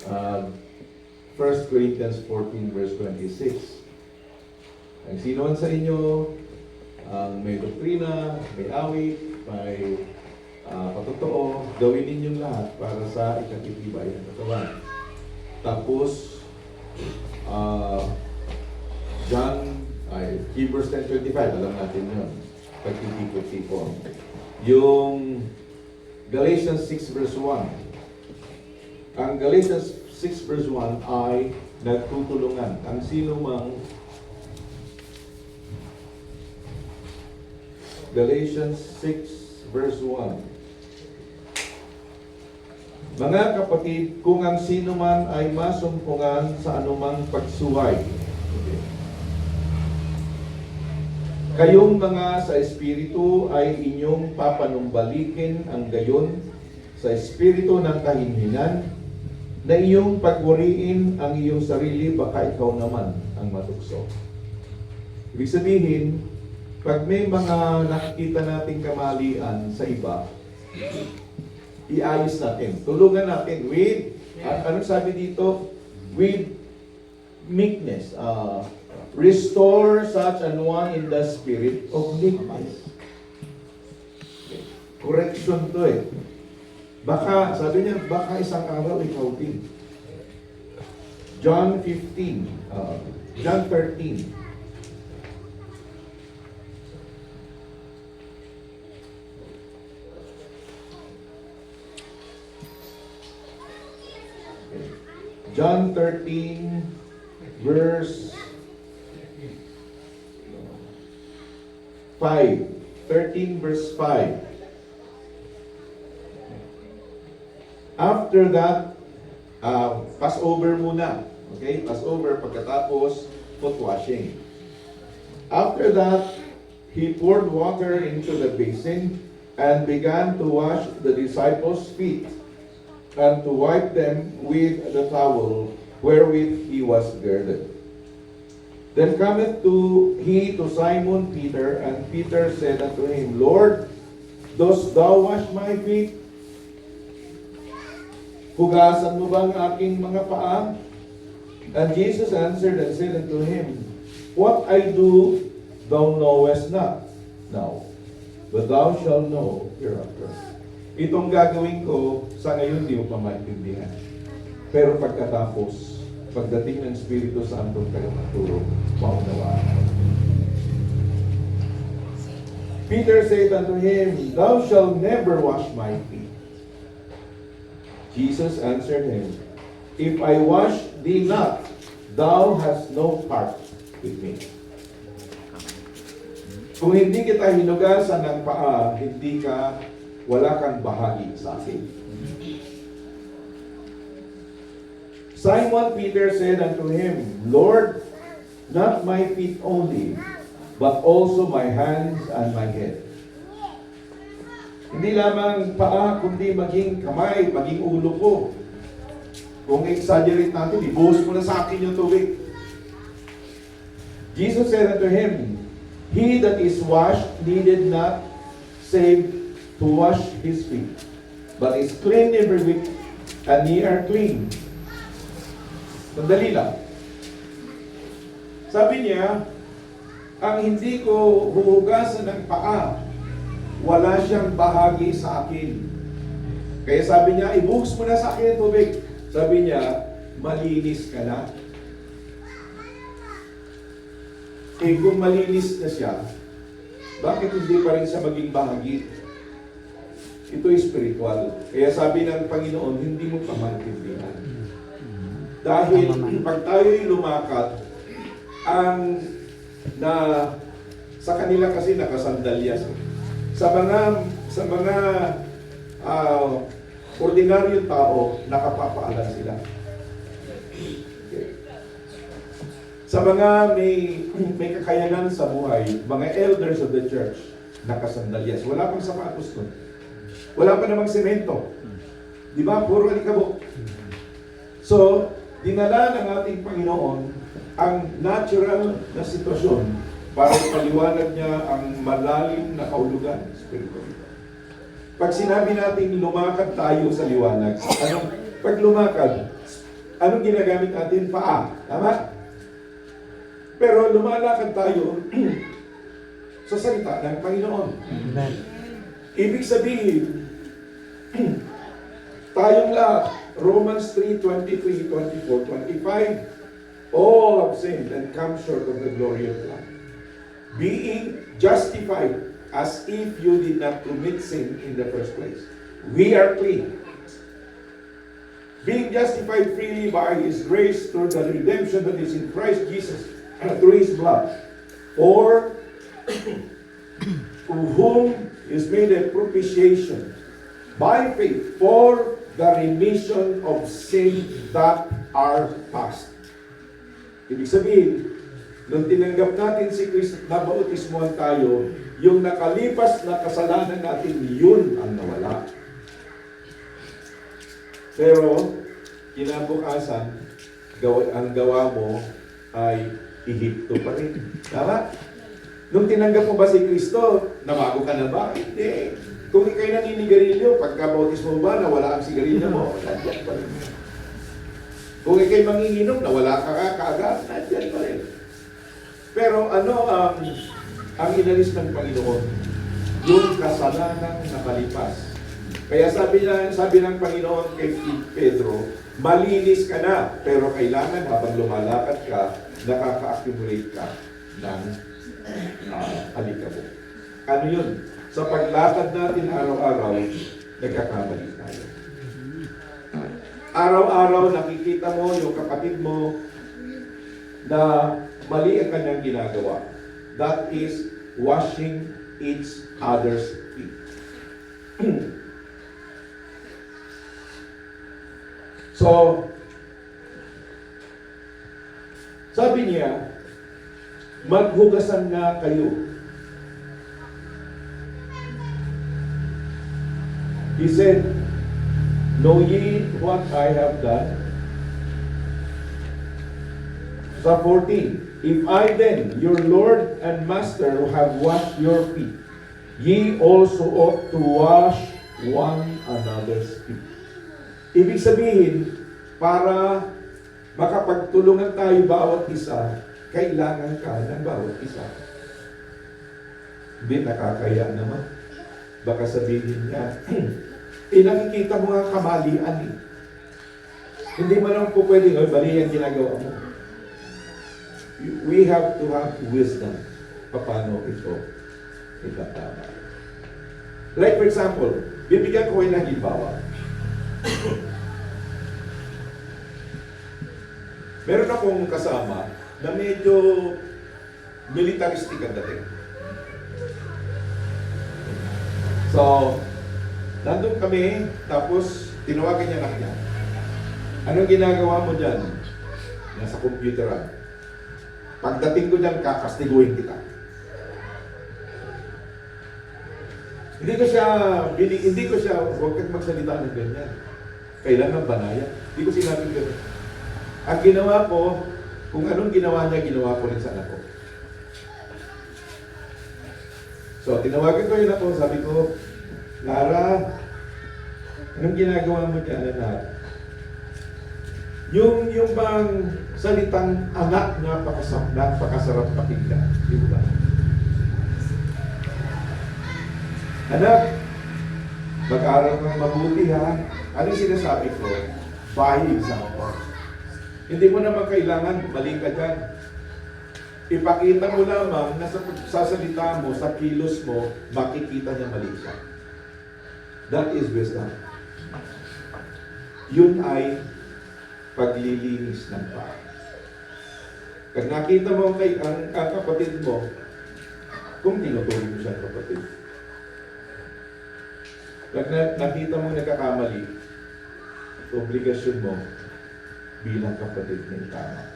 1 Corinthians 14 verse 26. Ang sino man sa inyo ang may doktrina, may awit, may patotoo, gawin ninyong lahat para sa ikatitibay ng katawan. Tapos, Hebrews 10:25, alam natin yun. Pagtitipon-tipon. Yung Galatians 6 verse 1. Ang Galatians 6 verse 1 ay nagtutulungan. Ang sino mang Galatians 6 verse 1. Mga kapatid, kung ang sino man ay masumpungan sa anumang pagsuway, kayong mga sa Espiritu ay inyong papanumbalikin ang gayon sa Espiritu ng kahinhinan, na iyong pagwariin ang iyong sarili, baka ikaw naman ang matukso. Ibig sabihin, pag may mga nakikita nating kamalian sa iba, iayos natin. Tulungan natin with, anong sabi dito? With meekness. Restore such an one in the spirit of meekness. Correction to eh. Baka, sabi niya, baka isang araw ikaw din. John 13. John 13, verse 5. 13 verse 5. After that, Passover muna. Okay? Passover, pagkatapos, foot washing. After that, he poured water into the basin and began to wash the disciples' feet and to wipe them with the towel wherewith he was girded. Then cometh he to Simon Peter, and Peter said unto him, Lord, dost thou wash my feet? Hugasan mo ba ang aking mga paa? And Jesus answered and said unto him, What I do thou knowest not now, but thou shalt know hereafter. Itong gagawin ko, sa ngayon di mo pa maintindihan. Pero pagkatapos, pagdating ng Espiritu Santo kayo maturo, maunawaan. Peter said unto him, Thou shalt never wash my feet. Jesus answered him, If I wash thee not, thou hast no part with me. Kung hindi kita hinugasan ng paa, wala kang bahagi sa akin. Simon Peter said unto him, Lord, not my feet only, but also my hands and my head. Hindi lamang paa, kundi maging kamay, maging ulo ko. Kung exaggerate natin, ibuhos mo na sa akin yung tubig. Jesus said unto him, He that is washed needed not save to wash his feet, but is clean every week, and ye are clean. Sandali lang. Sabi niya, ang hindi ko huhugasan ng paa, wala siyang bahagi sa akin. Kaya sabi niya, ibuhos mo na sa akin ang tubig. Sabi niya, malinis ka na? Eh kung malinis na siya, bakit hindi pa rin siya maging bahagi? Ito ay spiritual. Kaya sabi ng Panginoon, hindi mo pa maintindihan. Dahil pag tayo'y lumakad, ang sa kanila kasi nakasandalyas. Sa mga ordinaryong tao, nakapapaalan sila. Okay. Sa mga may kakayanan sa buhay, mga elders of the church, nakasandalyas. Wala pang sapatos nun. Wala pa namang semento. Di ba? Puro alikabok. So, dinala ng ating Panginoon ang natural na sitwasyon para ipaliwanag niya ang malalim na kaulugan spiritual. Pag sinabi natin lumakad tayo sa liwanag, pag lumakad, anong ginagamit natin? Paa. Tama? Pero lumalakad tayo sa salita ng Panginoon. Amen. Ibig sabihin, tayong lahat, Romans 3, 23, 24, 25, all have sinned and come short of the glory of God. Being justified as if you did not commit sin in the first place. We are clean. Being justified freely by His grace through the redemption that is in Christ Jesus, through His blood. Or, whom is made a propitiation by faith for the remission of sin that are past. Ibig sabihin, nung tinanggap natin si Kristo at nabautismuhan tayo, yung nakalipas na kasalanan natin, yun ang nawala. Pero, kinabukasan, ang gawa mo ay Ehipto pa rin. Tama? Nung tinanggap mo ba si Kristo, nabago ka na ba? Hindi. Kung ikay naninigarilyo, pagka-bautismo ba, nawala ang sigarilyo mo, nandiyan pa rin. Kung ikay manginginom, nawala ka kaagad, nandiyan pa rin. Pero ano ang inalis ng Panginoon? Yung kasalanang nakalipas. Kaya sabi ng Panginoon kay Pedro, malinis ka na, pero kailangan habang lumalakad ka, nakaka-accumulate ka ng alikabok. Ano yun? Sa paglakad natin araw-araw, nagkakamali tayo. Araw-araw nakikita mo yung kapatid mo na mali ang kanyang ginagawa. That is washing each other's feet. So, sabi niya, maghugasan nga kayo. He said, know ye what I have done? Sa 14, if I then, your Lord and Master, who have washed your feet, ye also ought to wash one another's feet. Ibig sabihin, para makapagtulungan tayo bawat isa, kailangan ka ng bawat isa. Hindi, nakakaya naman. Baka sabihin niya, nakikita mo nga kamalian eh. Hindi mo naman po pwedeng, bali ang ginagawa mo. We have to have wisdom. Paano ito itatama. Like for example, bibigyan ko kayo ng halimbawa. Meron akong kasama na medyo militaristic ang dating. So, nandun kami, tapos tinawagan niya na kanya. Anong ginagawa mo dyan? Nasa computeran. Pagdating ko dyan, kakastiguhin kita. Hindi ko siya, huwag kang magsalita ng ganyan. Kailangan banaya. Hindi ko sinabing ganyan. Ang ginawa ko, kung anong ginawa niya, ginawa ko rin sa anak ko. So, tinawagan ko yun ako, sabi ko, Lara, anong ginagawa mo dyan, anak? Yung bang salitang anak, napakasarap pakinggan. Di ba? Anak, mag-aaral kang mabuti ha. Ano yung sinasabi ko? By example. Hindi mo naman kailangan mali ka dyan. Ipakita mo lamang na sa salita mo, sa kilos mo, makikita niya mali siya. That is wisdom. Yun ay paglilinis ng paa. Pag nakita mo ang kapatid mo, kung tinutuloy mo siya kapatid, pag nakita mo nagkakamali, obligasyon mo bilang kapatid ng tama.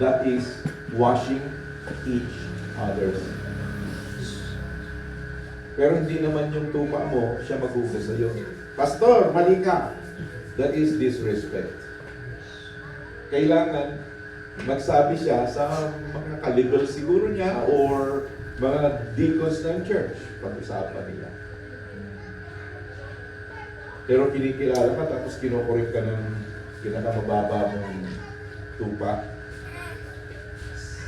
That is washing each other's. Pero hindi naman yung tupa mo, siya maghugas sa'yo. Pastor, mali ka. That is disrespect. Kailangan magsabi siya sa mga kalibal siguro niya or mga deacons ng church. Pag-usapan nila. Pero kinikilala ka tapos kinokorek ka ng pinakamababa mong tupa.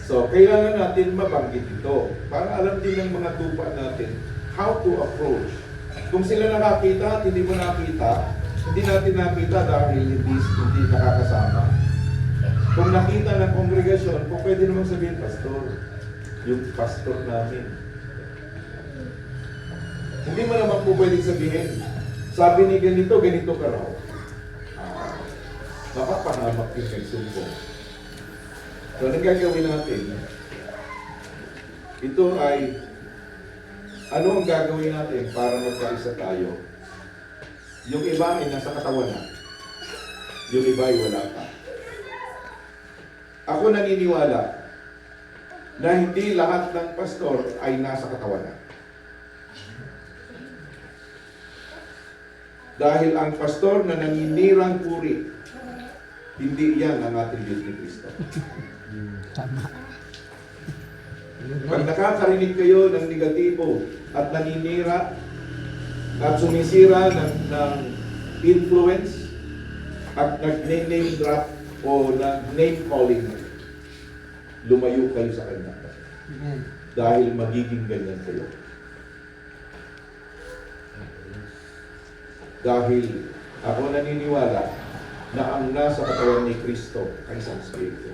So, kailangan natin mabanggit ito para alam din ng mga tupa natin how to approach. Kung sila nakakita at hindi mo nakita, hindi natin nakita dahil hindi nakakasama. Kung nakita ng kongregasyon, kung pwede naman sabihin, Pastor, yung pastor namin. Hindi mo naman po pwede sabihin, sabi ni ganito, ganito ka raw. Mapapahamak yung nagsumbong. So, anong gagawin natin? Ito ay, ano ang gagawin natin para magkaisa tayo? Yung iba ay nasa katawan na. Yung iba ay wala pa. Ako naniniwala na hindi lahat ng pastor ay nasa katawan na. Dahil ang pastor na naninirang puri, hindi yan ang attribute ni Kristo. Tama. Pag nakakarinig kayo ng negatibo at naninira at sumisira ng influence at nag-name drop o nag-name calling, lumayo kayo sa kanya. Amen. Dahil magiging ganyan kayo. Dahil ako naniniwala na ang nasa katawan ni Kristo ay isang Espiritu.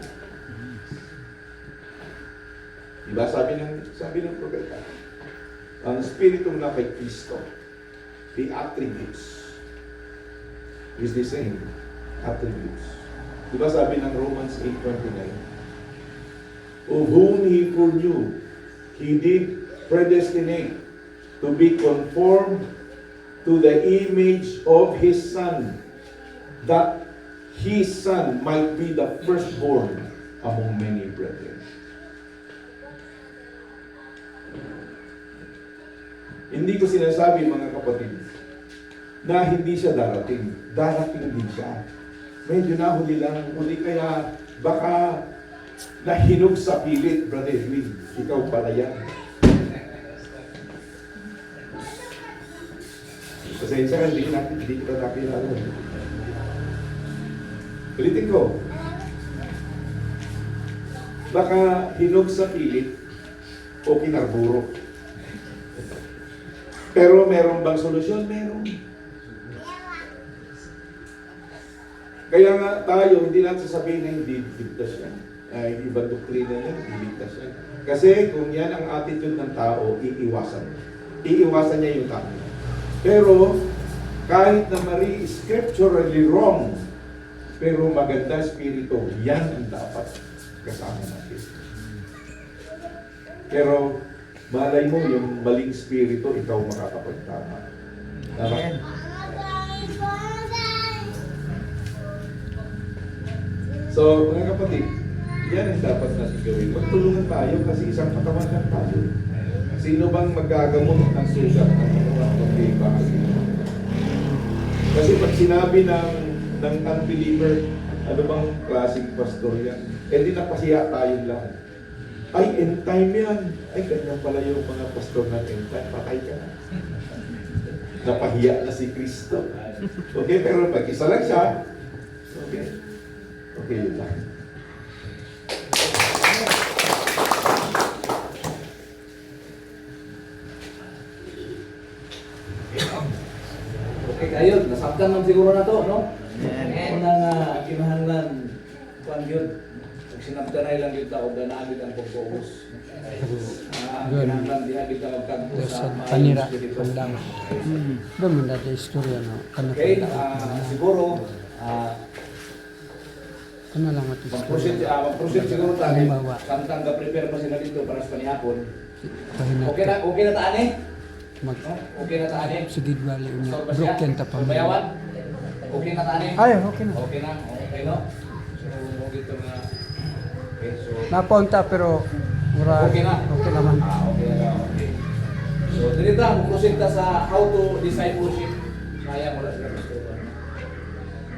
Diba? Sabi ng propeta, ang Espiritu na kay Kristo, the attributes is the same attributes. Diba sabi ng Romans 8:29, of whom He foreknew, He did predestinate to be conformed to the image of His Son, that His Son might be the firstborn among many brethren. Hindi ko sinasabi, mga kapatid, na hindi siya darating. Darating din siya. Medyo nahuli lang. Huli kaya baka nahinog sa pilit, Brother Edwin. Ikaw pala yan. Pasensya ka, hindi kita nakilala. Ulitin ko. Baka hinog sa pilit o kinarburo. Pero meron bang solusyon? Meron. Kaya nga tayo, hindi natin sasabihin na hindi ligtas yan. Ay, ibang doktrina niya, hindi ligtas yan. Kasi kung yan ang attitude ng tao, iiwasan. Iiwasan niya yung tao. Pero, kahit na mali scripturally wrong, pero maganda spirito, yan ang dapat kasama natin. Pero, malay mo yung maling spirito, ikaw makakapagtama. Tama? So, mga kapatid, yan ang dapat natin gawin. Magtulungan tayo kasi isang katawan lang tayo. Sino bang magagamot ng sugat ng katawan kundi bahagi? Kasi pag sinabi ng unbeliever, ano bang klaseng pastor yan? Eh di napasiya tayong lahat. Ay, end time yan. Ay, ganyan pala yung mga pastor ng end time. Patay ka na. Napahiya na si Kristo. Okay, pero pag isa lang siya, okay. Okay, yun lang. Okay kayo, nasabdan lang siguro na to, no? Unang kinahanglan kuan gyud. Pag sinabtanay lang gyud ta og ganaagid ang pagbuhos. Kinahanglan diha gyud ta magkagpo Sa sa panira, maayos gyud ito. pandang. Doon mo dati istorya no. Okay, siguro Ano lang ito mag-proceed siguro tayo. Halimbawa. Samtang ga-prepare pa sila dito para sa panihapon. Pahinat Okay na taan eh? mag No? Okay na taan eh? sigid wali niya. Solve ba siya? Broken ta pa. Bayawan? Okay na taan eh? Ay, okay na. Okay na? Okay no? So, dito na. Okay, so... Napunta pero mura Okay na? Okay naman. Okay na. Okay. So, dito mag-proceed ta sa how to discipleship. Sayang wala sila gusto.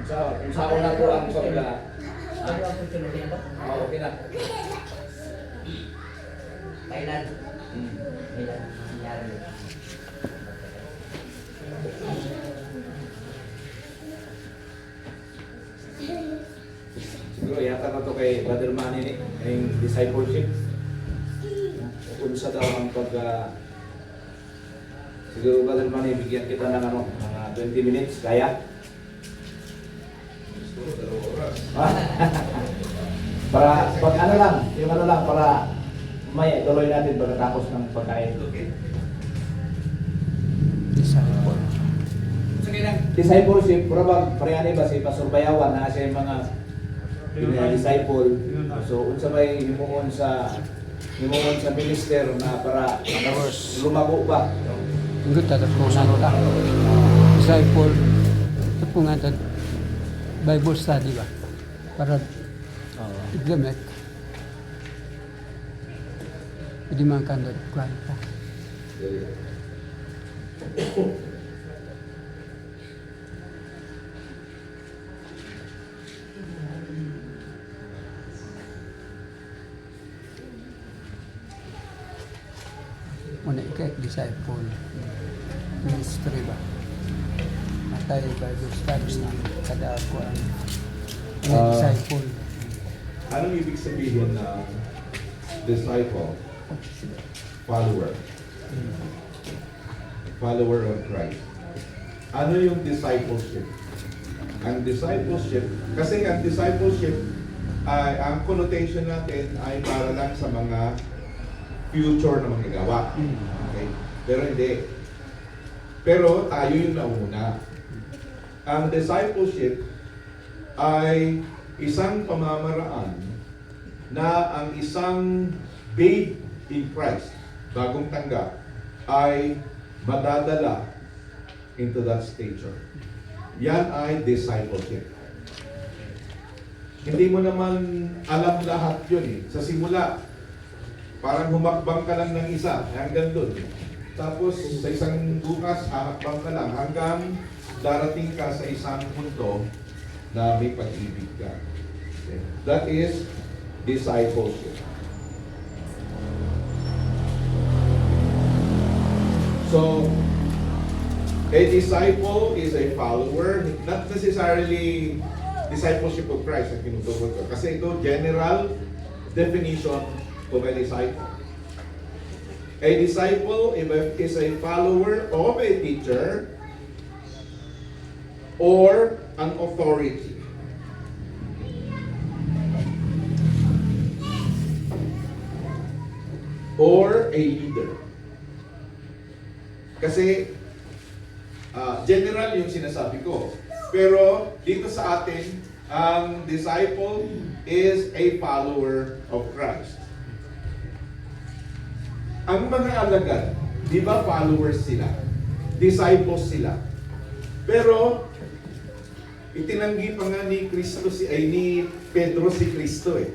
Kung saan na to ang pagka... Okay na. Thailand. Hmm. Thailand. Nangyari. Siguro yata na to kay Brother Manny ni, yung discipleship. Unsa daw ang siguro Brother Manny, bigyan kita ng mga 20 minutes, kaya? Gusto ko 2 oras. Para, pag ano lang, yung ano lang, para may tuloy natin pagkatapos ng pagkain. Okay. Disciple. Discipleship, pura ba, parehani ba si Pastor Bayawan na siya yung mga disciple. So, unsa ba yung himuon sa minister na para lumago ba? Ang ganda po na ta. Disciple. Ito po nga ta. Bible study ba? Para implement. Hindi man kandod kwan pa. Muna ikay disciple. Ministry ba? Matay Bible study na kada kwan. Disciple. Anong ibig sabihin ng disciple? Follower. Follower of Christ. Ano yung discipleship? Ang discipleship, kasi ang discipleship, ang connotation natin ay para lang sa mga future na manggagawa. Okay? Pero hindi. Pero tayo yung nauna. Ang discipleship ay isang pamamaraan na ang isang babe in Christ, bagong tanggap, ay madadala into that stature. Yan ay discipleship. Hindi mo naman alam lahat yun eh. Sa simula, parang humakbang ka lang ng isa, hanggang doon. Tapos sa isang bukas, hakbang ka lang hanggang darating ka sa isang punto na may pag-ibig ka. Okay. That is discipleship. So, a disciple is a follower, not necessarily discipleship of Christ ang tinutukoy ko. Kasi ito, general definition of a disciple. A disciple is a follower of a teacher or an authority. Or a leader. Kasi general yung sinasabi ko. Pero dito sa atin, ang disciple is a follower of Christ. Ang mga alagad, di ba followers sila? Disciples sila. Pero itinanggi pa nga ni Pedro si Kristo eh.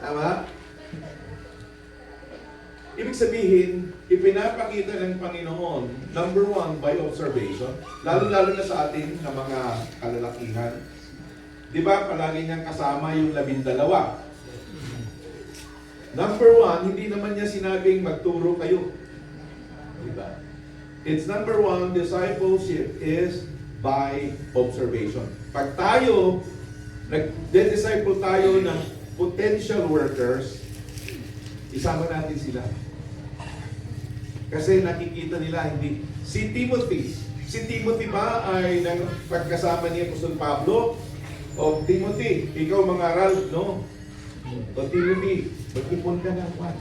Tama? Ibig sabihin, ipinapakita ng Panginoon, number one, by observation, lalo-lalo na sa atin na mga kalalakihan. Di ba, palagi niyang kasama yung 12. Number one, hindi naman niya sinabing magturo kayo. Di ba? It's number one, discipleship is by observation. Pag tayo, nag-disciple tayo ng potential workers, isama natin sila. Kasi nakikita nila hindi. Si Timothy ba ay pagkasama ni Apostol Pablo, O Timothy, ikaw mangaral, no? O Timothy, mag-ipon ka ng kwan.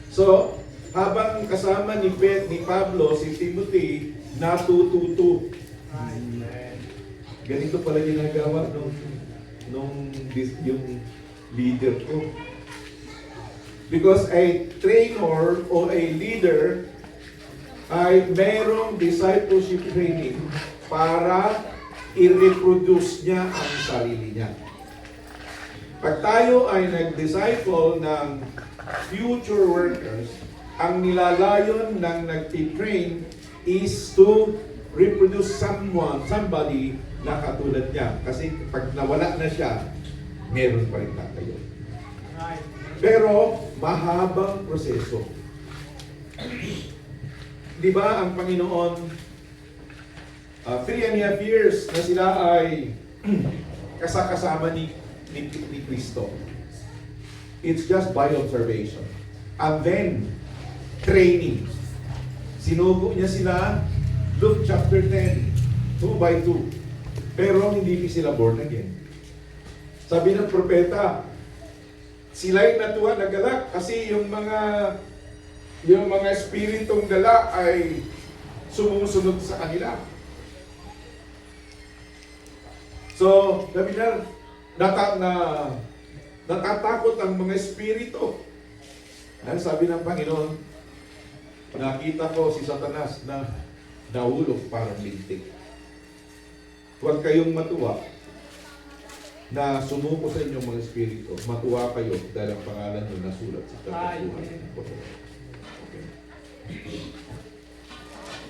So, habang kasama ni Pablo, si Timothy, natututo. Ganito pala ginagawa yung leader ko. Because a trainer o a leader ay merong discipleship training para i-reproduce niya ang sarili niya. Pag tayo ay nag-disciple ng future workers, ang nilalayon ng nag-train is to reproduce somebody na katulad niya. Kasi pag nawala na siya, meron pa rin tayo. Pero mahabang proseso. Di ba ang Panginoon, 3.5 years na sila ay kasama ni Kristo. It's just by observation. And then, training. Sinugo niya sila, Luke chapter 10, 2 by 2. Pero hindi sila born again. Sabi ng propeta, sila'y natuwa, nagalak kasi yung mga espiritong dala ay sumusunod sa kanila. So, sabi na, natatakot ang mga espiritu. Dahil sabi ng Panginoon, nakita ko si Satanas na nahulog parang lintik. Huwag kayong matuwa na sumuko sa inyong mga espiritu. Matuwa kayo dahil ang pangalan nyo nasulat sa katasuhan. Okay.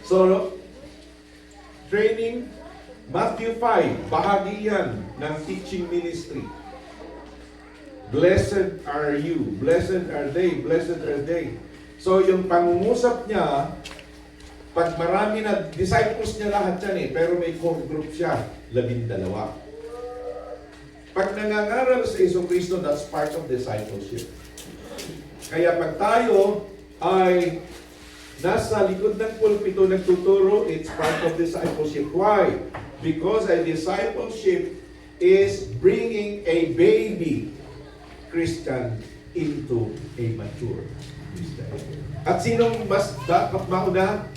So, training, Matthew 5, bahagi yan ng teaching ministry. Blessed are you, blessed are they, blessed are they. So, yung pangungusap niya, pag marami na, disciples niya lahat yan pero may core group siya, 12. Pag nangangaral sa Kristo, that's part of discipleship. Kaya pag tayo ay nasa likod ng pulpito nagtuturo, it's part of discipleship. Why? Because a discipleship is bringing a baby Christian into a mature Christian. At sinong mas dapat mauna?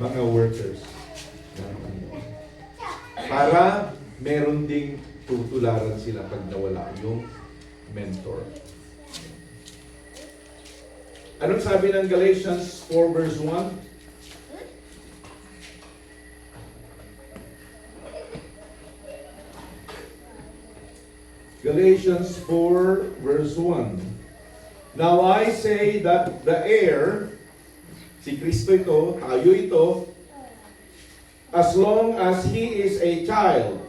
Mga workers. Para meron ding tutularan sila pag nawala yung mentor. Anong sabi ng Galatians 4 verse 1? Galatians 4 verse 1. Now I say that the heir, si Kristo ito, tayo ito, as long as he is a child,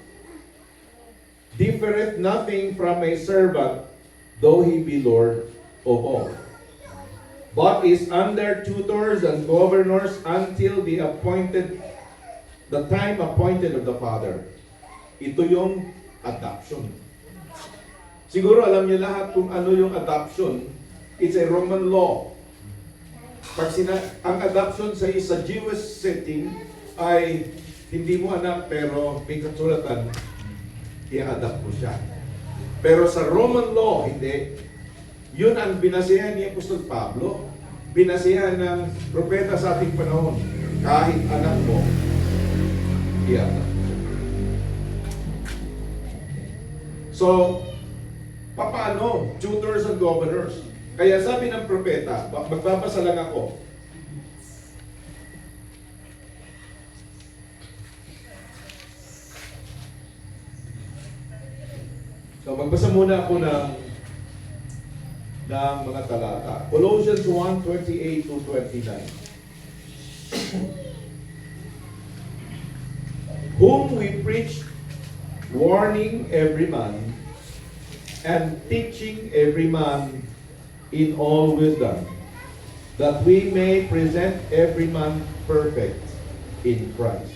differeth nothing from a servant, though he be Lord of all, but is under tutors and governors until the time appointed of the Father. Ito yung adoption. Siguro alam niyo lahat kung ano yung adoption. It's a Roman law. Ang adoption sa Jewish setting ay hindi mo anak pero may kasulatan, i-adopt mo siya. Pero sa Roman law, hindi. Yun ang binasihan ni Apostol Pablo, binasihan ng propeta sa ating panahon. Kahit anak mo, i-adopt mo. So, paano? Tutors and governors. Kaya sabi ng propeta, magbabasa lang ako. So magbasa muna ako ng mga talata. Colossians 1:28 to 29. Whom we preach, warning every man, and teaching every man in all wisdom, that we may present every man perfect in Christ.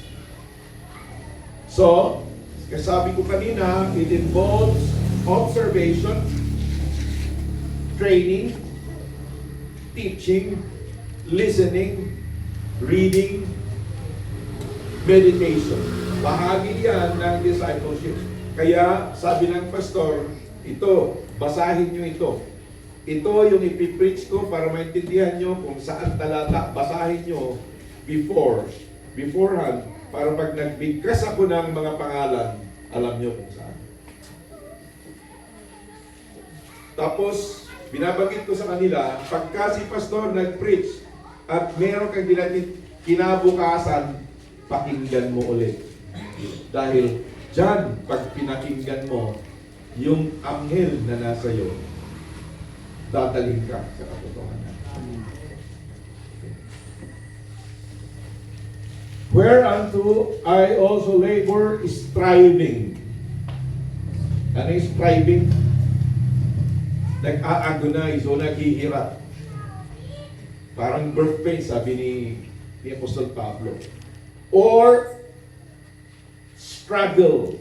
So, kasabi ko kanina, it involves observation, training, teaching, listening, reading, meditation. Bahagi yan ng discipleship. Kaya sabi ng pastor, ito, basahin nyo ito. Ito yung ipipreach ko para maintindihan nyo kung saan talata. Basahin nyo beforehand, para pag nagbigkas ako ng mga pangalan, alam nyo kung saan. Tapos, binabanggit ko sa kanila, pagka si pastor nag-preach at meron kang kinabukasan, pakinggan mo ulit. Dahil dyan, pag pinakinggan mo, yung anghel na nasa iyo, dadalhin ka sa katotohanan. Whereunto I also labor, striving. Ano yung striving? Nag-a-agonize o naghihirap. Parang birth pain, sabi ni Apostol Pablo. Or struggle.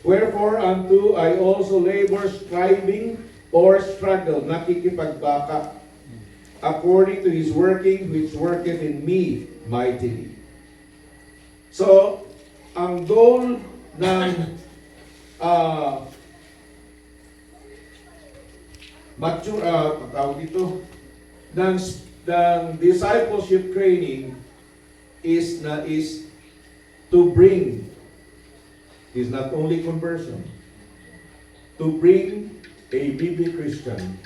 Wherefore unto I also labor, striving or struggle, nakikipagbaka, according to His working which worketh in me mightily. So, ang goal ng ng discipleship training is to bring, is not only conversion, to bring a baby Christian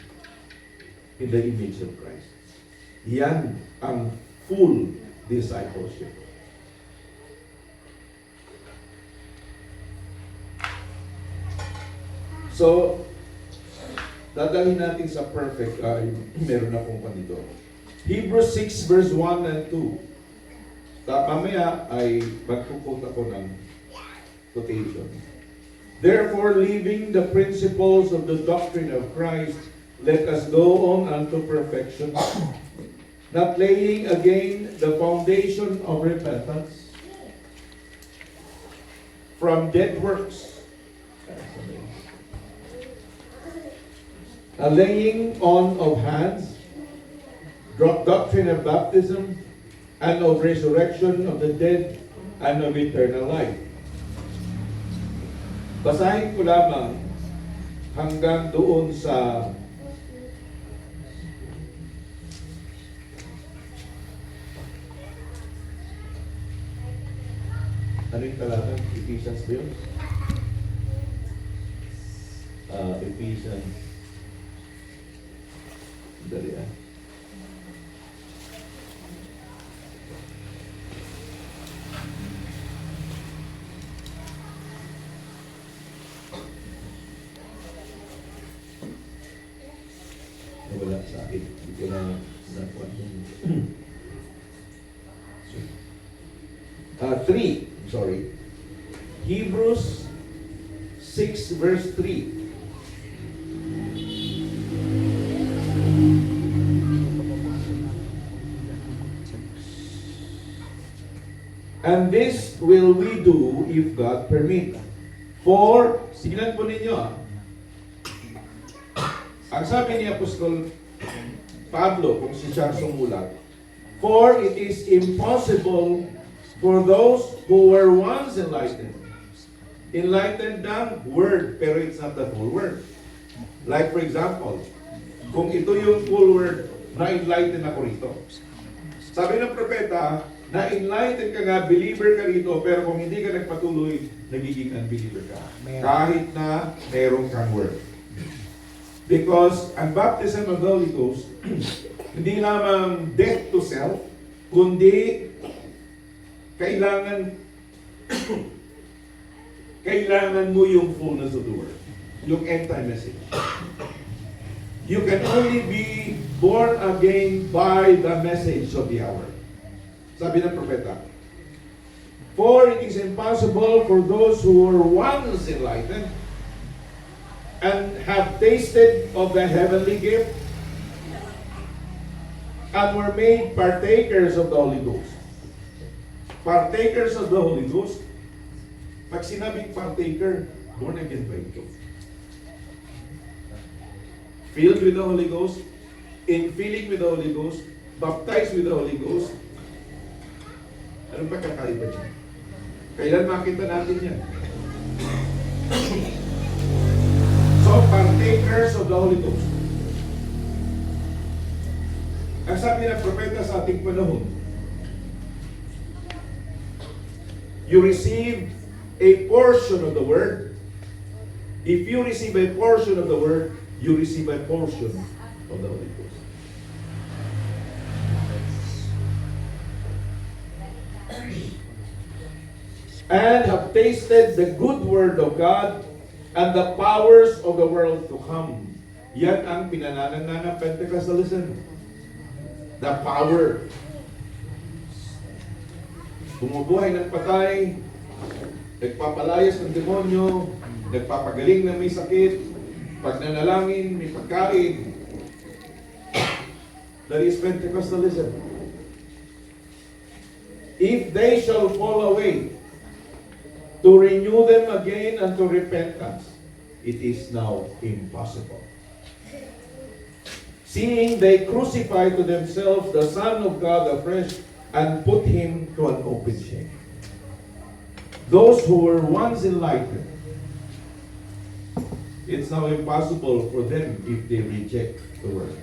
in the image of Christ. Yan ang full discipleship. So, dadalhin natin sa perfect, meron akong panito. Hebrews 6 verse 1 and 2. Mamaya ay magkukot ako ng quotation. Therefore, leaving the principles of the doctrine of Christ, let us go on unto perfection, not laying again the foundation of repentance from dead works, a laying on of hands, doctrine of baptism, and of resurrection of the dead, and of eternal life. Basahin ko lamang hanggang doon sa ano yung talatan? Ephesians ba yun? Ephesians. Dali ah. Wala sa akin. Hindi ko na nakuha yun. 3, sorry. Hebrews 6 verse 3. And this will we do if God permit. For, tignan po ninyo ang sabi ni Apostol Pablo, kung si siya sumulat, for it is impossible for those who were once enlightened. Enlightened ng word, pero it's not the full word. Like for example, kung ito yung full word, na-enlighten ako rito. Sabi ng propeta, na-enlighten ka nga, believer ka rito, pero kung hindi ka nagpatuloy, nagiging unbeliever ka. Kahit na meron kang word. Because ang baptism of the Holy Ghost, hindi lamang death to self, kundi kailangan mo yung fullness of the word. Yung end time message. You can only be born again by the message of the hour. Sabi ng propeta, for it is impossible for those who were once enlightened and have tasted of the heavenly gift and were made partakers of the Holy Ghost. Partakers of the Holy Ghost. Pag sinabing partaker, born again ba ito? Filled with the Holy Ghost, infilling with the Holy Ghost, baptized with the Holy Ghost. Anong pagkakaiba niya? Kailan makita natin yan? So, partakers of the Holy Ghost. Ang sabi ng propeta sa ating panahon, you receive a portion of the Word. If you receive a portion of the Word, you receive a portion of the Holy Ghost. And have tasted the good word of God and the powers of the world to come. Yan ang pinanananan ng Pentecostalism. The power. Bumubuhay ng patay, nagpapalayas ng demonyo, nagpapagaling ng may sakit, pagnanalangin, may pagkain. That is Pentecostalism. If they shall fall away, to renew them again unto repentance, it is now impossible. Seeing they crucify to themselves the Son of God afresh and put him to an open shame. Those who were once enlightened, it's now impossible for them if they reject the word.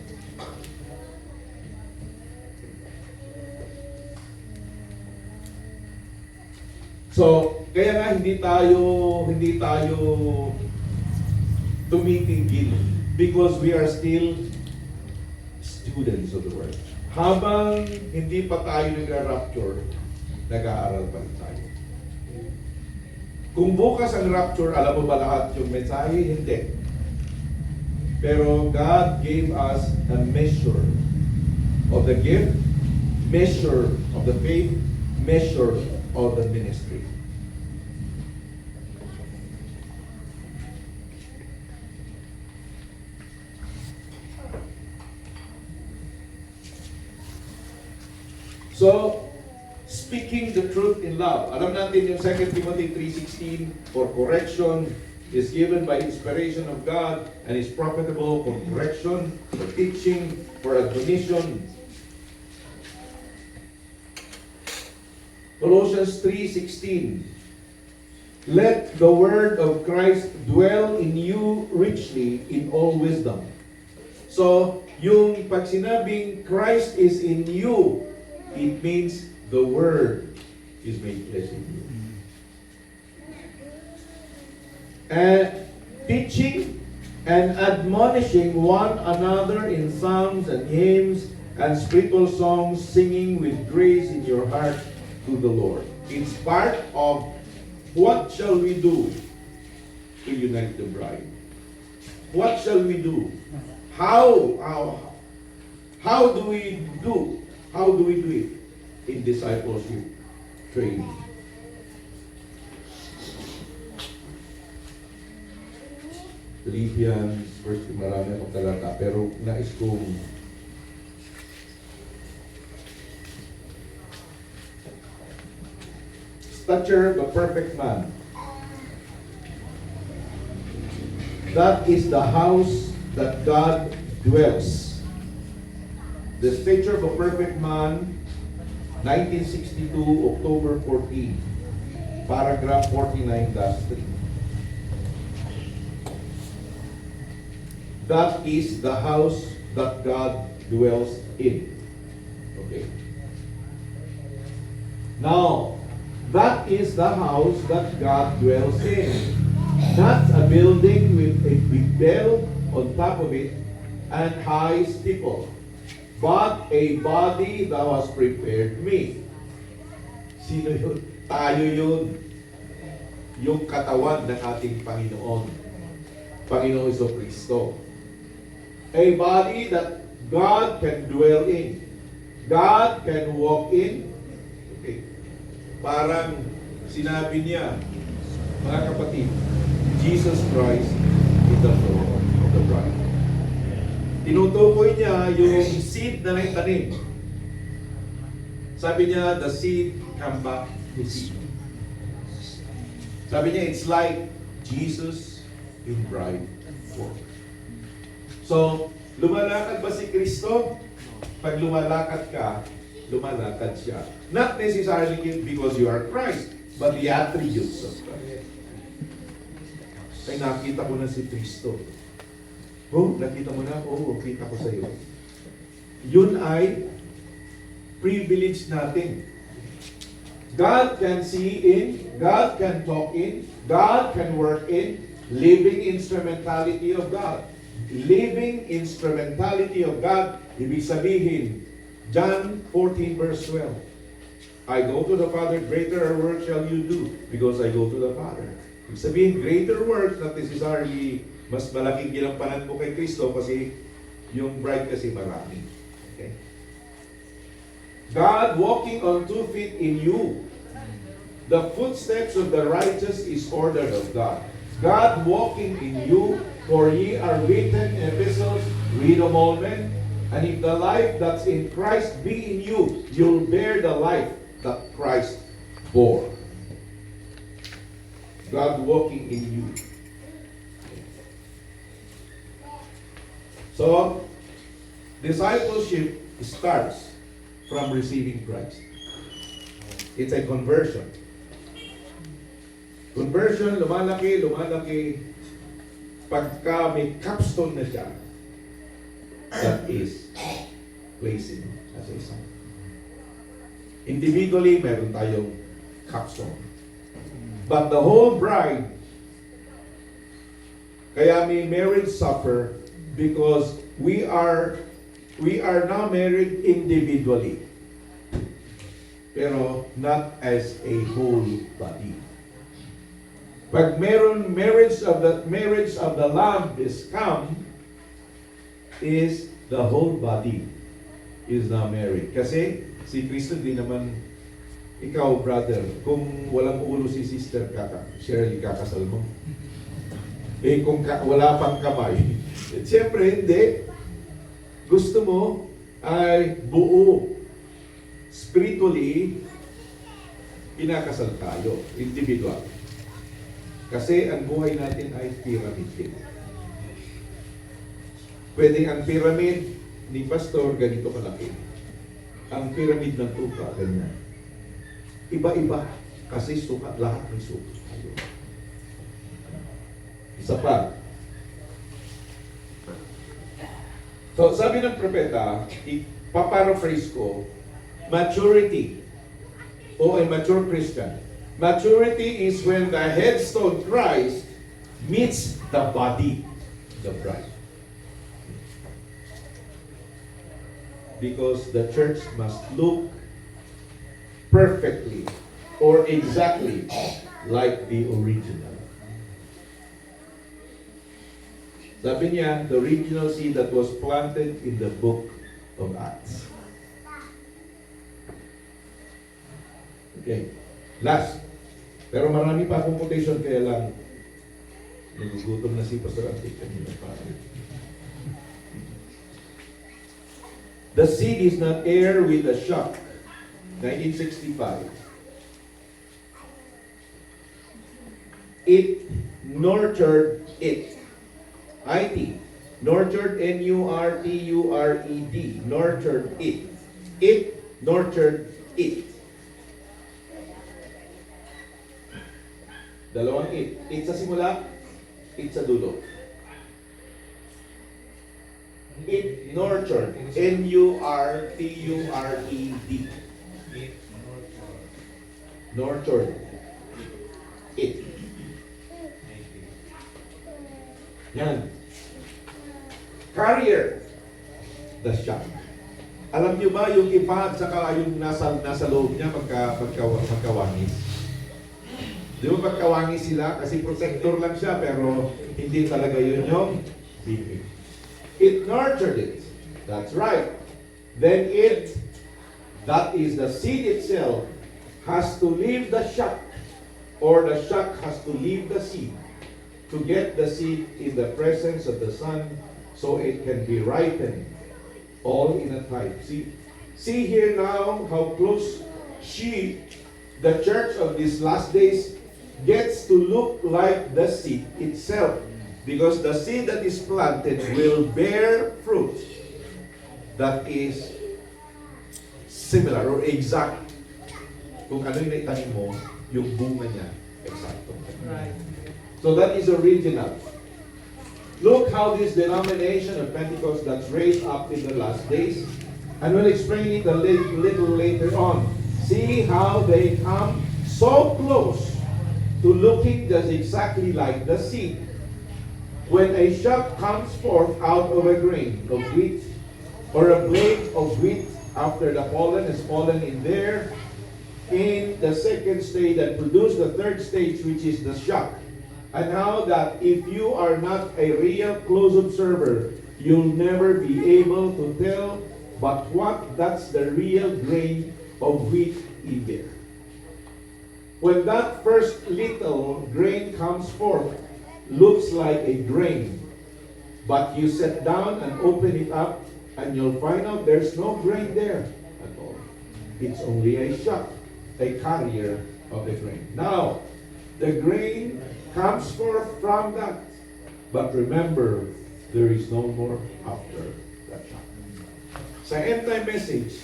So, kaya nga hindi tayo tumitigil because we are still students of the word. Habang hindi pa tayo nag-rapture, nag-aaral pa rin tayo. Kung bukas ang rapture, alam mo ba lahat yung mensahe? Hindi. Pero God gave us a measure of the gift, measure of the faith, measure of the ministry. So, speaking the truth in love. Alam natin yung 2 Timothy 3:16, for correction is given by inspiration of God and is profitable for correction, for teaching, for admonition. Colossians 3:16, let the word of Christ dwell in you richly in all wisdom. So, yung pag sinabing Christ is in you, it means the word is made flesh in you. And teaching and admonishing one another in psalms and hymns and spiritual songs, singing with grace in your heart to the Lord. It's part of what shall we do to unite the bride. What shall we do? How do we do? How do we do it? In discipleship training. Philippians, verse, marami akong talata, pero nais kong stature of a perfect man. That is the house that God dwells. The stature of a perfect man, 1962, October 14, paragraph 49-3. That is the house that God dwells in. Okay. Now, that is the house that God dwells in. Not a building with a big bell on top of it and high steeple, but a body thou hast prepared me. Sino yun? Tayo yun. Yung katawan ng ating Panginoon. Panginoon Jesucristo. A body that God can dwell in. God can walk in. Okay. Parang sinabi niya, mga kapatid, Jesus Christ is the Lord of the bride. Tinutukoy niya yung seed na naitanim. Sabi niya, the seed come back to seed. Sabi niya, it's like Jesus in bride form. So, lumalakad ba si Kristo? Pag lumalakad ka, lumalakad siya. Not necessarily because you are Christ, but the attributes of Christ. ay nakita ko na si Kristo. Oh, nakita mo na? Oo, kita ko sa iyo. Yun ay privilege natin. God can see in, God can talk in, God can work in, living instrumentality of God. Living instrumentality of God, ibig sabihin, John 14 verse 12. I go to the Father, greater work shall you do, because I go to the Father. Ibig sabihin, greater work, not necessarily mas malaking ginampanan mo kay Kristo kasi yung bride kasi marami. Okay? God walking on 2 feet in you. The footsteps of the righteous is ordered of God. God walking in you, for ye are written epistles, read them all men. And if the life that's in Christ be in you, you'll bear the life that Christ bore. God walking in you. So, discipleship starts from receiving Christ. It's a conversion. Conversion, lumalaki, pagka may capstone na siya, that is placing as a son. Individually, meron tayong capstone. But the whole bride, kaya may marriage supper, because we are now married individually, pero not as a whole body. Pag meron marriage of the Lamb is come, is the whole body is now married. Kasi si Kristo di naman, ikaw brother, kung walang ulo si sister Shirley, kakasal mo. Eh kung wala pang kamay, siyempre hindi. Gusto mo ay buo. Spiritually, kinakasal tayo, individual. Kasi ang buhay natin ay pyramid din. Pwedeng ang pyramid ni pastor ganito kalaki. Ang pyramid ng tuka, ganyan. Iba-iba. Kasi sukat, lahat ng sukat. Isa pa. So, sabi ng propeta, ipaparaphrase ko, maturity o a mature Christian. Maturity is when the headstone Christ meets the body, the bride. Because the church must look perfectly or exactly like the original. Sabi niya, the original seed that was planted in the book of Acts. Okay. Last. Pero marami pa akong quotation, kaya lang nagugutom na si Pastor Antique kanina pa. The seed is not heir with a shock. 1965. It nurtured it. IT. Nurtured, N-U-R-T-U-R-E-D. Nurtured it. It nurtured it. Dalawang it. It sa simula, it sa dulo. It nurtured. N-U-R-T-U-R-E-D. Nurtured. It. Yan. Carrier. The shock. Alam niyo ba yung iba at saka yung nasa loob niya magkawangis? Di ba magkawangis sila? Kasi protector lang siya pero hindi talaga yun yung baby. It nurtured it. That's right. Then it, that is the seed itself, has to leave the shock, or the shock has to leave the seed to get the seed in the presence of the Son so it can be ripened all in a time. See here now how close the church of these last days gets to look like the seed itself. Because the seed that is planted will bear fruit that is similar or exact. Kung ano yung naitanim mo, yung bunga niya, exacto. Right. So that is original. Look how this denomination of Pentecost that's raised up in the last days, and we'll explain it a little later on. See how they come so close to looking just exactly like the seed. When a shock comes forth out of a grain of wheat, or a blade of wheat, after the pollen has fallen in there, in the second stage that produce the third stage, which is the shock. And how that if you are not a real close observer, you'll never be able to tell but what that's the real grain of wheat in there. When that first little grain comes forth, looks like a grain, but you sit down and open it up, and you'll find out there's no grain there at all. It's only a shock, a carrier of the grain. Now, the grain comes forth from that. But remember, there is no more after that shock. Sa end time message,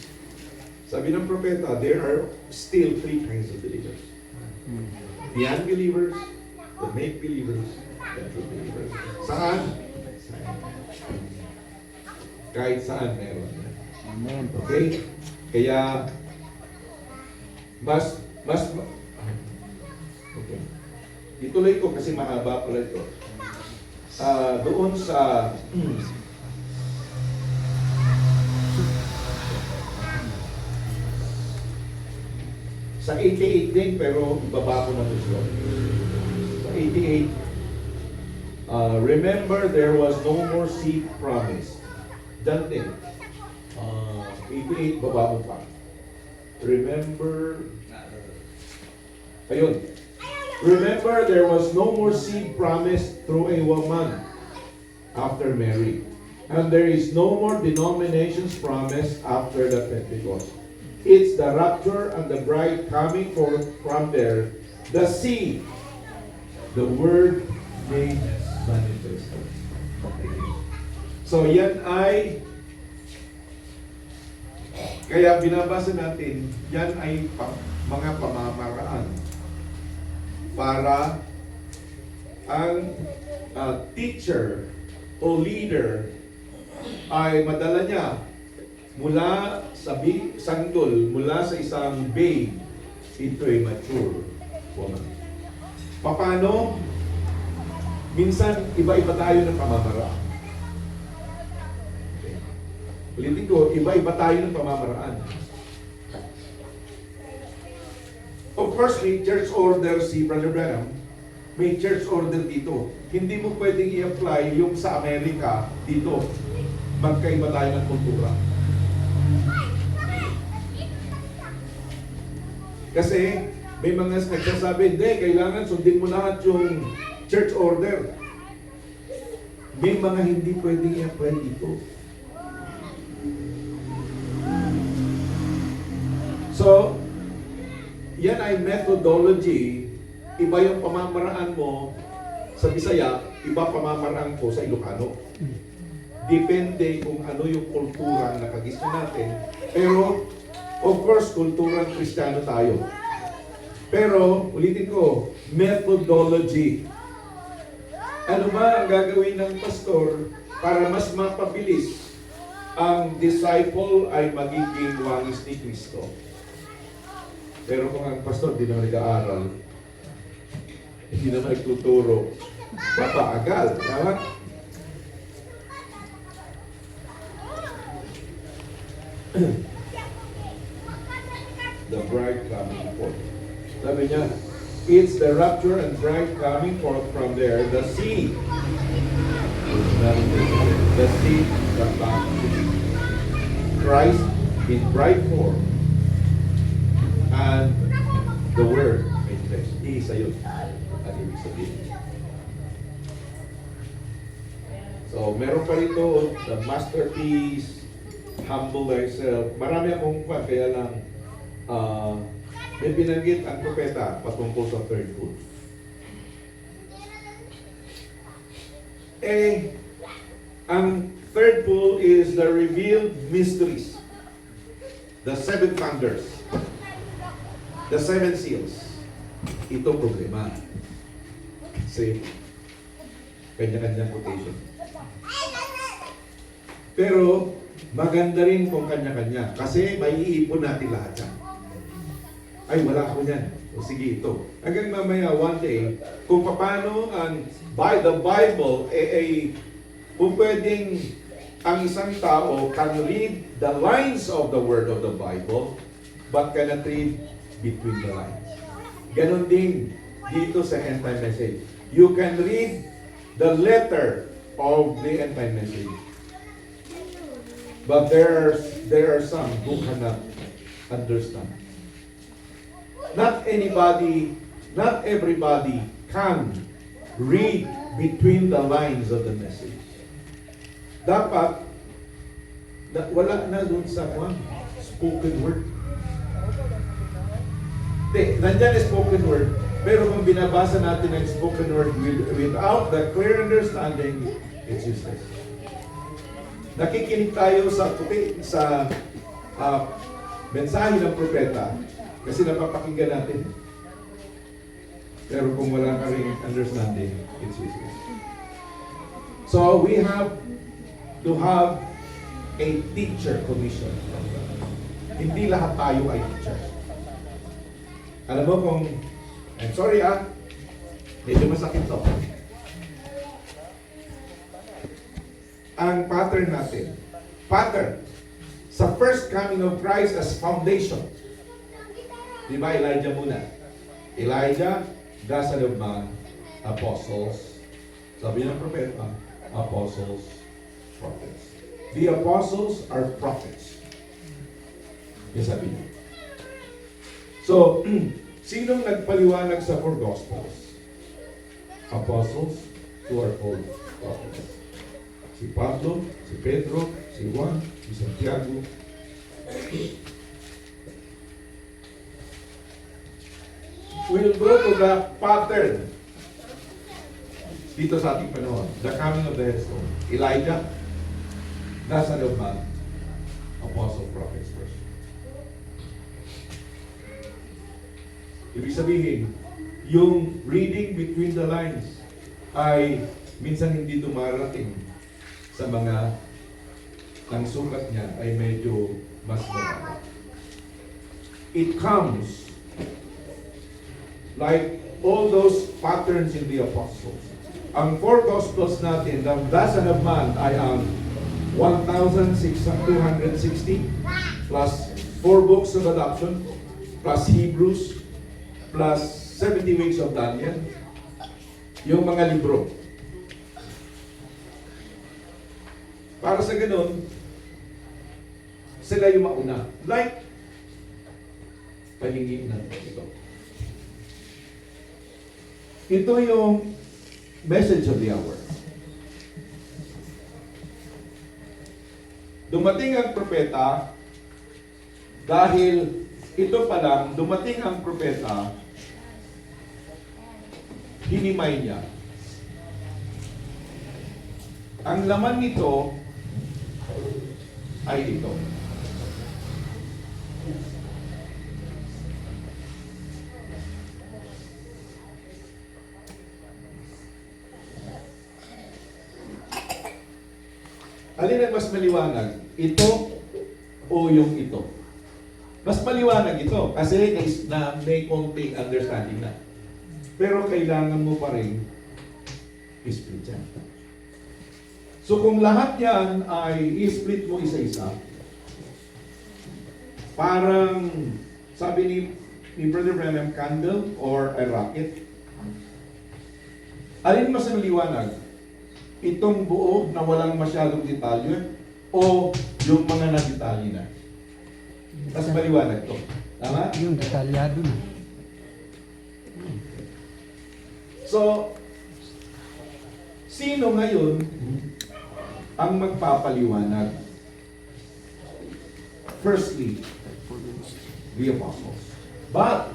sabi ng propeta, there are still three kinds of believers. The unbelievers, the make believers, the true believers. Saan? Kahit saan meron. Amen. Okay? Kaya, mas, okay. Ituloy ko kasi mahaba pala ito. Doon sa sa 88 din, pero ibaba ko na ito. Sa 88, remember there was no more seed promised. Done din. 88, baba mo pa. Remember, ayun. Remember, there was no more seed promised through a woman after Mary. And there is no more denominations promised after the Pentecost. It's the rapture and the bride coming forth from there. The seed, the word made manifest. So yan ay, kaya binabasa natin, yan ay mga pamamaraan para ang teacher o leader ay madala niya mula sa sanggol, mula sa isang babe into a mature woman. Paano? Minsan, iba-iba tayo ng pamamaraan. Okay. Ulitin ko, iba-iba tayo ng pamamaraan. Of course, may church order si Brother Branham. May church order dito. Hindi mo pwedeng i-apply yung sa Amerika dito. Magkaiba tayo ng kultura. Kasi may mga nagsasabi, hindi, kailangan sundin mo lahat yung church order. May mga hindi pwedeng i-apply dito. So, yan ay methodology. Iba yung pamamaraan mo sa Bisaya, iba pamamaraan ko sa Ilocano. Depende kung ano yung kultura na nakagisto natin. Pero, of course, kulturang Kristiyano tayo. Pero, ulitin ko, methodology. Ano ba ang gagawin ng pastor para mas mapabilis ang disciple ay magiging wangis ni Kristo? Pero kung ang pastor di naman nag-aaral, hindi naman nagtuturo, mapaagal. Tama? The bride coming forth. Sabi niya, it's the rapture and bride coming forth from there. The seed. The seed that Christ in bride form. And the word made flesh. Iisa yun. Ang ibig sabihin. So, meron pa rito, the masterpiece, humble thyself. Marami akong kwan, kaya lang may binanggit ang propeta patungkol sa third food. Ang third pool is the revealed mysteries. The seven thunders. The seven seals. Ito problema. See? Kanya-kanyang quotation. Pero, maganda rin kung kanya-kanya. Kasi may iipon natin lahat yan. Ay, wala ako yan. O sige, ito. Hanggang mamaya, one day, kung paano ang by the Bible, kung pwedeng ang isang tao can read the lines of the word of the Bible, but cannot read between the lines. Ganon din dito sa end time message. You can read the letter of the end time message. But there are some who cannot understand. Not everybody can read between the lines of the message. Dapat, wala na dun sa spoken word. Nandyan is spoken word, pero kung binabasa natin ang spoken word without the clear understanding, it's useless. Nakikinig tayo sa mensahe ng propeta kasi napapakinggan natin. Pero kung wala ka rin understanding, it's useless. So we have to have a teacher commission. Hindi lahat tayo ay teacher. Alam mo kung, I'm sorry medyo masakit to. Ang pattern natin, sa first coming of Christ as foundation. Di ba Elijah muna? Elijah, the son of man, apostles. Sabi ng propeta, apostles, prophets. The apostles are prophets. Yung sabi niya. So, sinong nagpaliwanag sa four gospels? Apostles who are called prophets. Si Pablo, si Pedro, si Juan, si Santiago. We'll go to the pattern dito sa ating panahon. The coming of the headstone. Elijah, the son of man, apostle, prophets first. Ibig sabihin, yung reading between the lines ay minsan hindi dumarating sa mga ang sukat niya ay medyo mas malaki. It comes like all those patterns in the apostles. Ang four gospels natin, the Son of Man ay ang 1,260 plus 4 books of adoption plus Hebrews plus 70 weeks of Daniel. Yung mga libro. Para sa ganun, sila yung mauna. Like, palingin na ito. Ito yung message of the hour. Dumating ang propeta dahil ito pa lang, dumating ang propeta, hinimay niya. Ang laman nito ay ito. Alin ang mas maliwanag? Ito o yung ito? Mas maliwanag ito kasi may konting understanding na. Pero kailangan mo pa rin i-split yan. So kung lahat yan ay i-split mo isa-isa, parang sabi ni Brother Branham, candle or a rocket. Alin mas maliwanag? Itong buo na walang masyadong detalye o yung mga na-detalye na? Mas maliwanag to. Tama? Yung detalyado na. So, sino ngayon ang magpapaliwanag? Firstly, the apostles. But,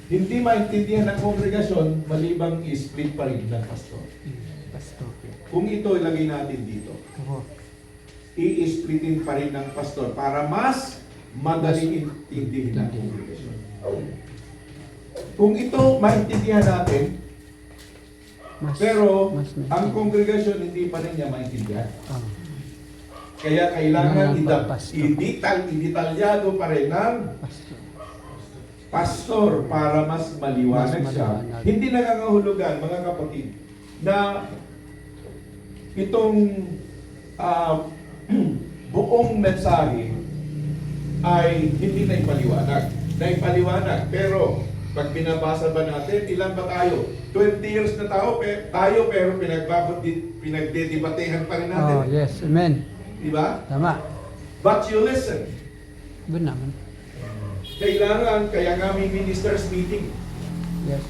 hindi maintindihan ng kongregasyon malibang i-split pa rin ng pastor. Pastor. Kung ito ilagay natin dito, Oo. i-splitin pa rin ng pastor para mas madaling intindihin ng kongregasyon. Kung ito maintindihan natin, Pero mas ang kongregasyon hindi pa rin niya maintindihan. Ah, Kaya kailangan Mga pastor. idetalyado pa rin ng pastor. pastor para mas maliwanag Mas siya. maliwanag. Hindi nangangahulugan, mga kapatid, na itong buong mensahe ay hindi na ipaliwanag. Naipaliwanag. Pero pag binabasa ba natin, ilan ba tayo? 20 years na tayo pero pinagdedebatehan pa rin natin. Oh, yes. Amen. Diba? Tama. But you listen. Yun naman. Kailangan, kaya nga may ministers meeting. Yes.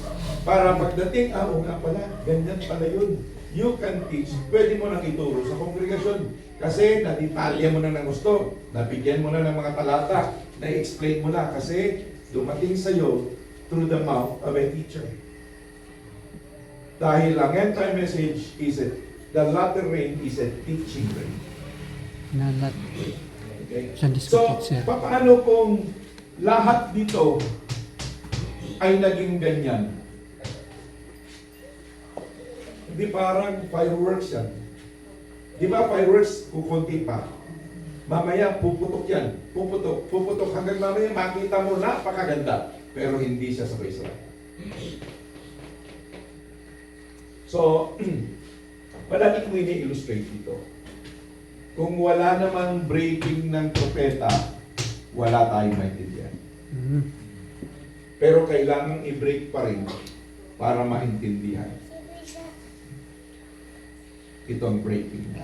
Para pagdating, oo nga pala, ganyan pala yun. You can teach. Pwede mo nang ituro sa kongregasyon. Kasi nadetalya mo na ng gusto. Nabigyan mo na ng mga talata. Na-explain mo na. Kasi dumating sa'yo through the mouth of a teacher. Dahil ang end time message is the latter rain is a teaching rain. Nalat. Okay? Sa So, discussion, sir. paano kung lahat dito ay naging ganyan? Hindi parang fireworks yan. Di ba fireworks, kukunti pa. Mamaya, puputok yan. Puputok. Hanggang mamaya, makita mo, napakaganda. Pero hindi siya sabay-sabay. So, palagi ko ini-illustrate dito. Kung wala namang breaking ng propeta, wala tayong maintindihan. Mhm. Pero kailangan i-break pa rin para maintindihan. Ito ang breaking.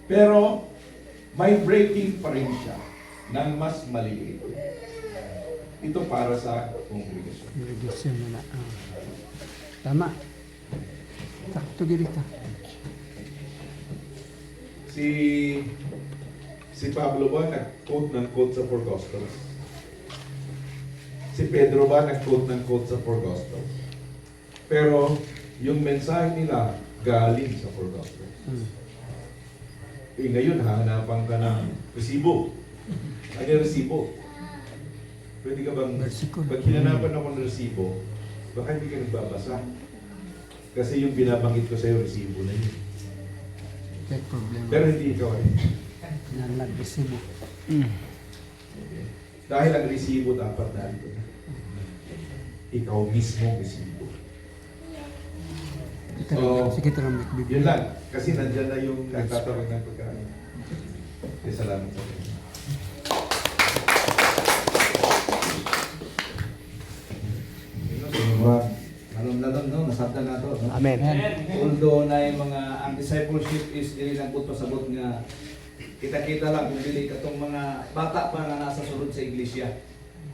Pero may breaking pa rin siya ng mas maliit. Ito para sa congregation. Irrigation na na. Ah. Tama. Sakto girita. Si Pablo ba nag-quote ng quote sa Four Gospels? Si Pedro ba nag-quote ng quote sa Four Gospels? Pero yung mensahe nila galing sa Four Gospels. Eh ngayon, hahanapan ka ng resibo. Ano yung resibo? Pwede ka bang, Versikulo. pag hinanapan ako ng resibo, baka hindi ka nagbabasa. Kasi yung binabanggit ko sa'yo, resibo na yun. Kaya problema. Pero hindi ikaw eh. Nalat resibo. Dahil ang resibo dapat dahil ikaw mismo resibo. Sige, taram nagbibigay. Yun lang. Kasi nandyan na yung nagtatawag ng pagkain. Okay, salamat sa inyo. Lalong-lalong, no? Nasabdan na to. No? Amen. Although na yung mga, ang discipleship is dili lang po pasabot nga kita-kita lang kung dili katong mga bata pa nga nasa sulod sa iglesia.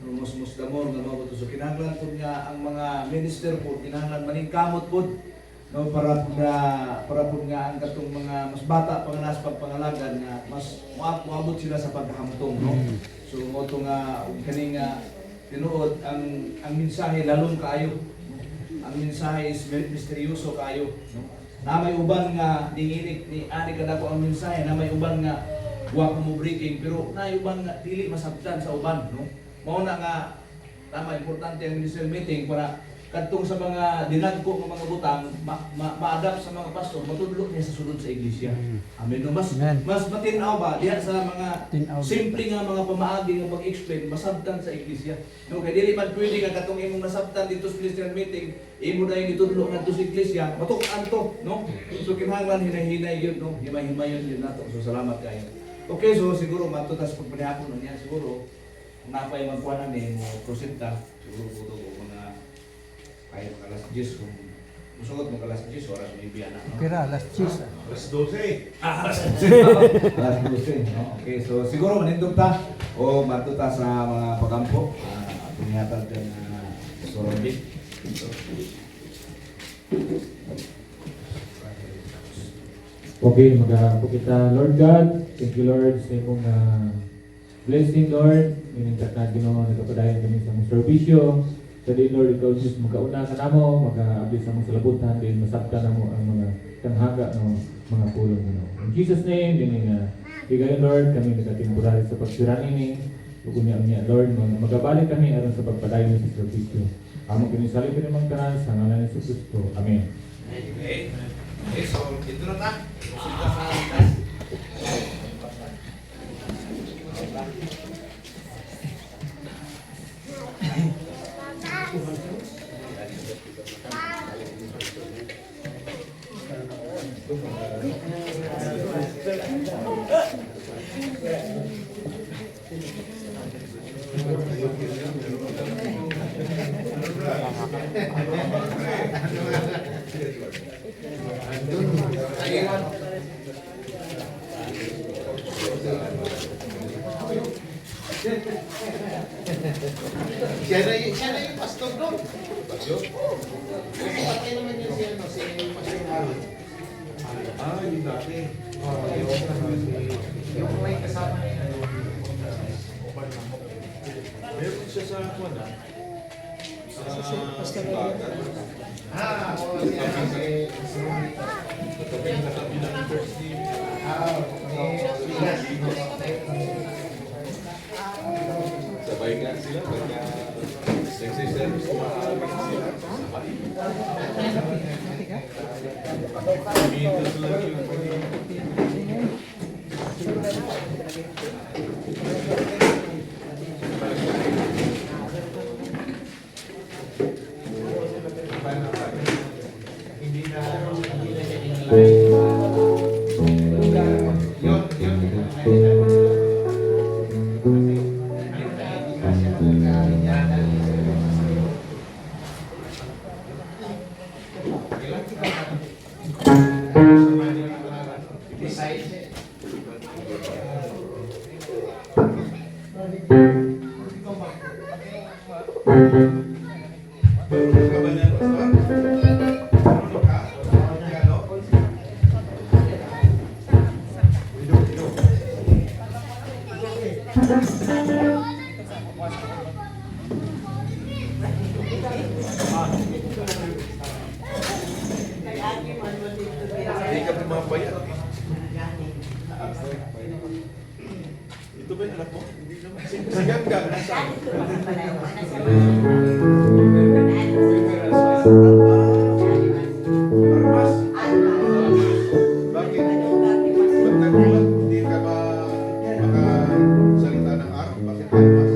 Musmus damor nga mao to. So kinahanglan po nga ang mga minister po kinahanglan maningkamot po no para po nga ang katong mga mas bata pa nga nasa pagpangalagan nga mas moabot sila sa paghamtong no. So mo to nga kani nga tinuod ang mensahe lalong kaayo. Ang mensahe is misteryoso kayo, no? Na may uban nga dinginig ni ani kada ko ang mensahe na may uban nga wa ko mo breaking pero na uban nga dili masabtan sa uban, no? Mao na nga tama importante ang ministerial meeting para kadtong sa mga dinagko ng mga butang ma-adapt sa mga pastor matudlo niya sa sulod sa iglesia. Amen. No? Mas Amen. mas matinaw ba diha sa mga Tinaw. simple nga mga pamaagi nga pag-explain masabtan sa iglesia. No kay dili man pwede nga katong imong nasabtan dito sa ministerial meeting imo na yung itudlo ngadto sa iglesia matukan to, no? So kinahanglan hinay-hinay yun, no? Himay-himayon yun nato. So salamat kayo. Okay, so siguro matutas pag panihapon na niya siguro napay magkuha na ni mo proceed ta siguro po to mga kahit alas 10 kung musugot mo alas 10 oras may biya na, no? Okay ra, last cheese. Alas 12. Alas 12, no? Okay, so siguro manindog ta o matuta sa mga pagampo. Pinihatag ka na Sorobit. Okay, mag-aapo kita. Lord God, thank you Lord sa imong blessing Lord. Minintag na Ginoo nagapadayon kami sa mong serbisyo. Sa din Lord, ikaw Diyos magkauna ka namo, mag-aabli sa mong salabutan, din masabta na mo ang mga tanghaga ng mga pulong Ginoo. In Jesus name, din higayon Lord, kami nagkatimporary sa pagsiraan ini. Huwag niya Lord, magabalik kami aron sa pagpadayon sa serbisyo. Amo kinisalig kinimang tanan sa ngalan ni Jesus Kristo. Amen. Okay. Okay, so ito na ta. Proceed sa last. Siya na yung pastor doon. Patay naman yun siya, no? Siya yung pastor namin. Yung dati. Yung may kasama niya. Meron siya sa kwan ah. Sa Sibagan. Oo, siya. Katabi ng first team. Sabay nga sila. Pagka nagsiservice, kumakain sila. Sabay. Minutes lang yun. Hindi ka pumapayan. Ito ba yung anak mo? Hindi naman. Si Gangga, nasaan? Armas? Bakit? Ba't hindi ka ba makasalita ng Arab? Bakit Armas?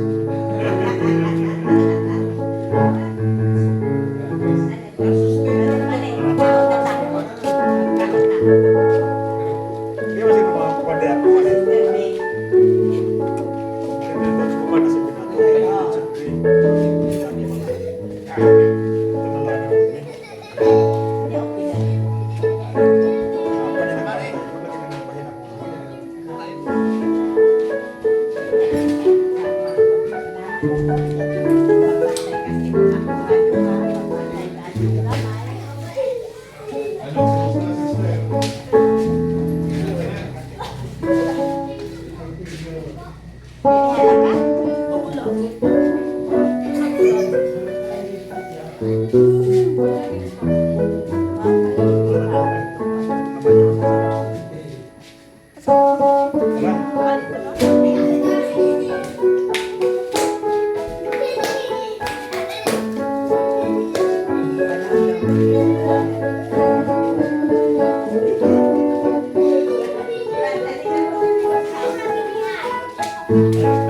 Thank you.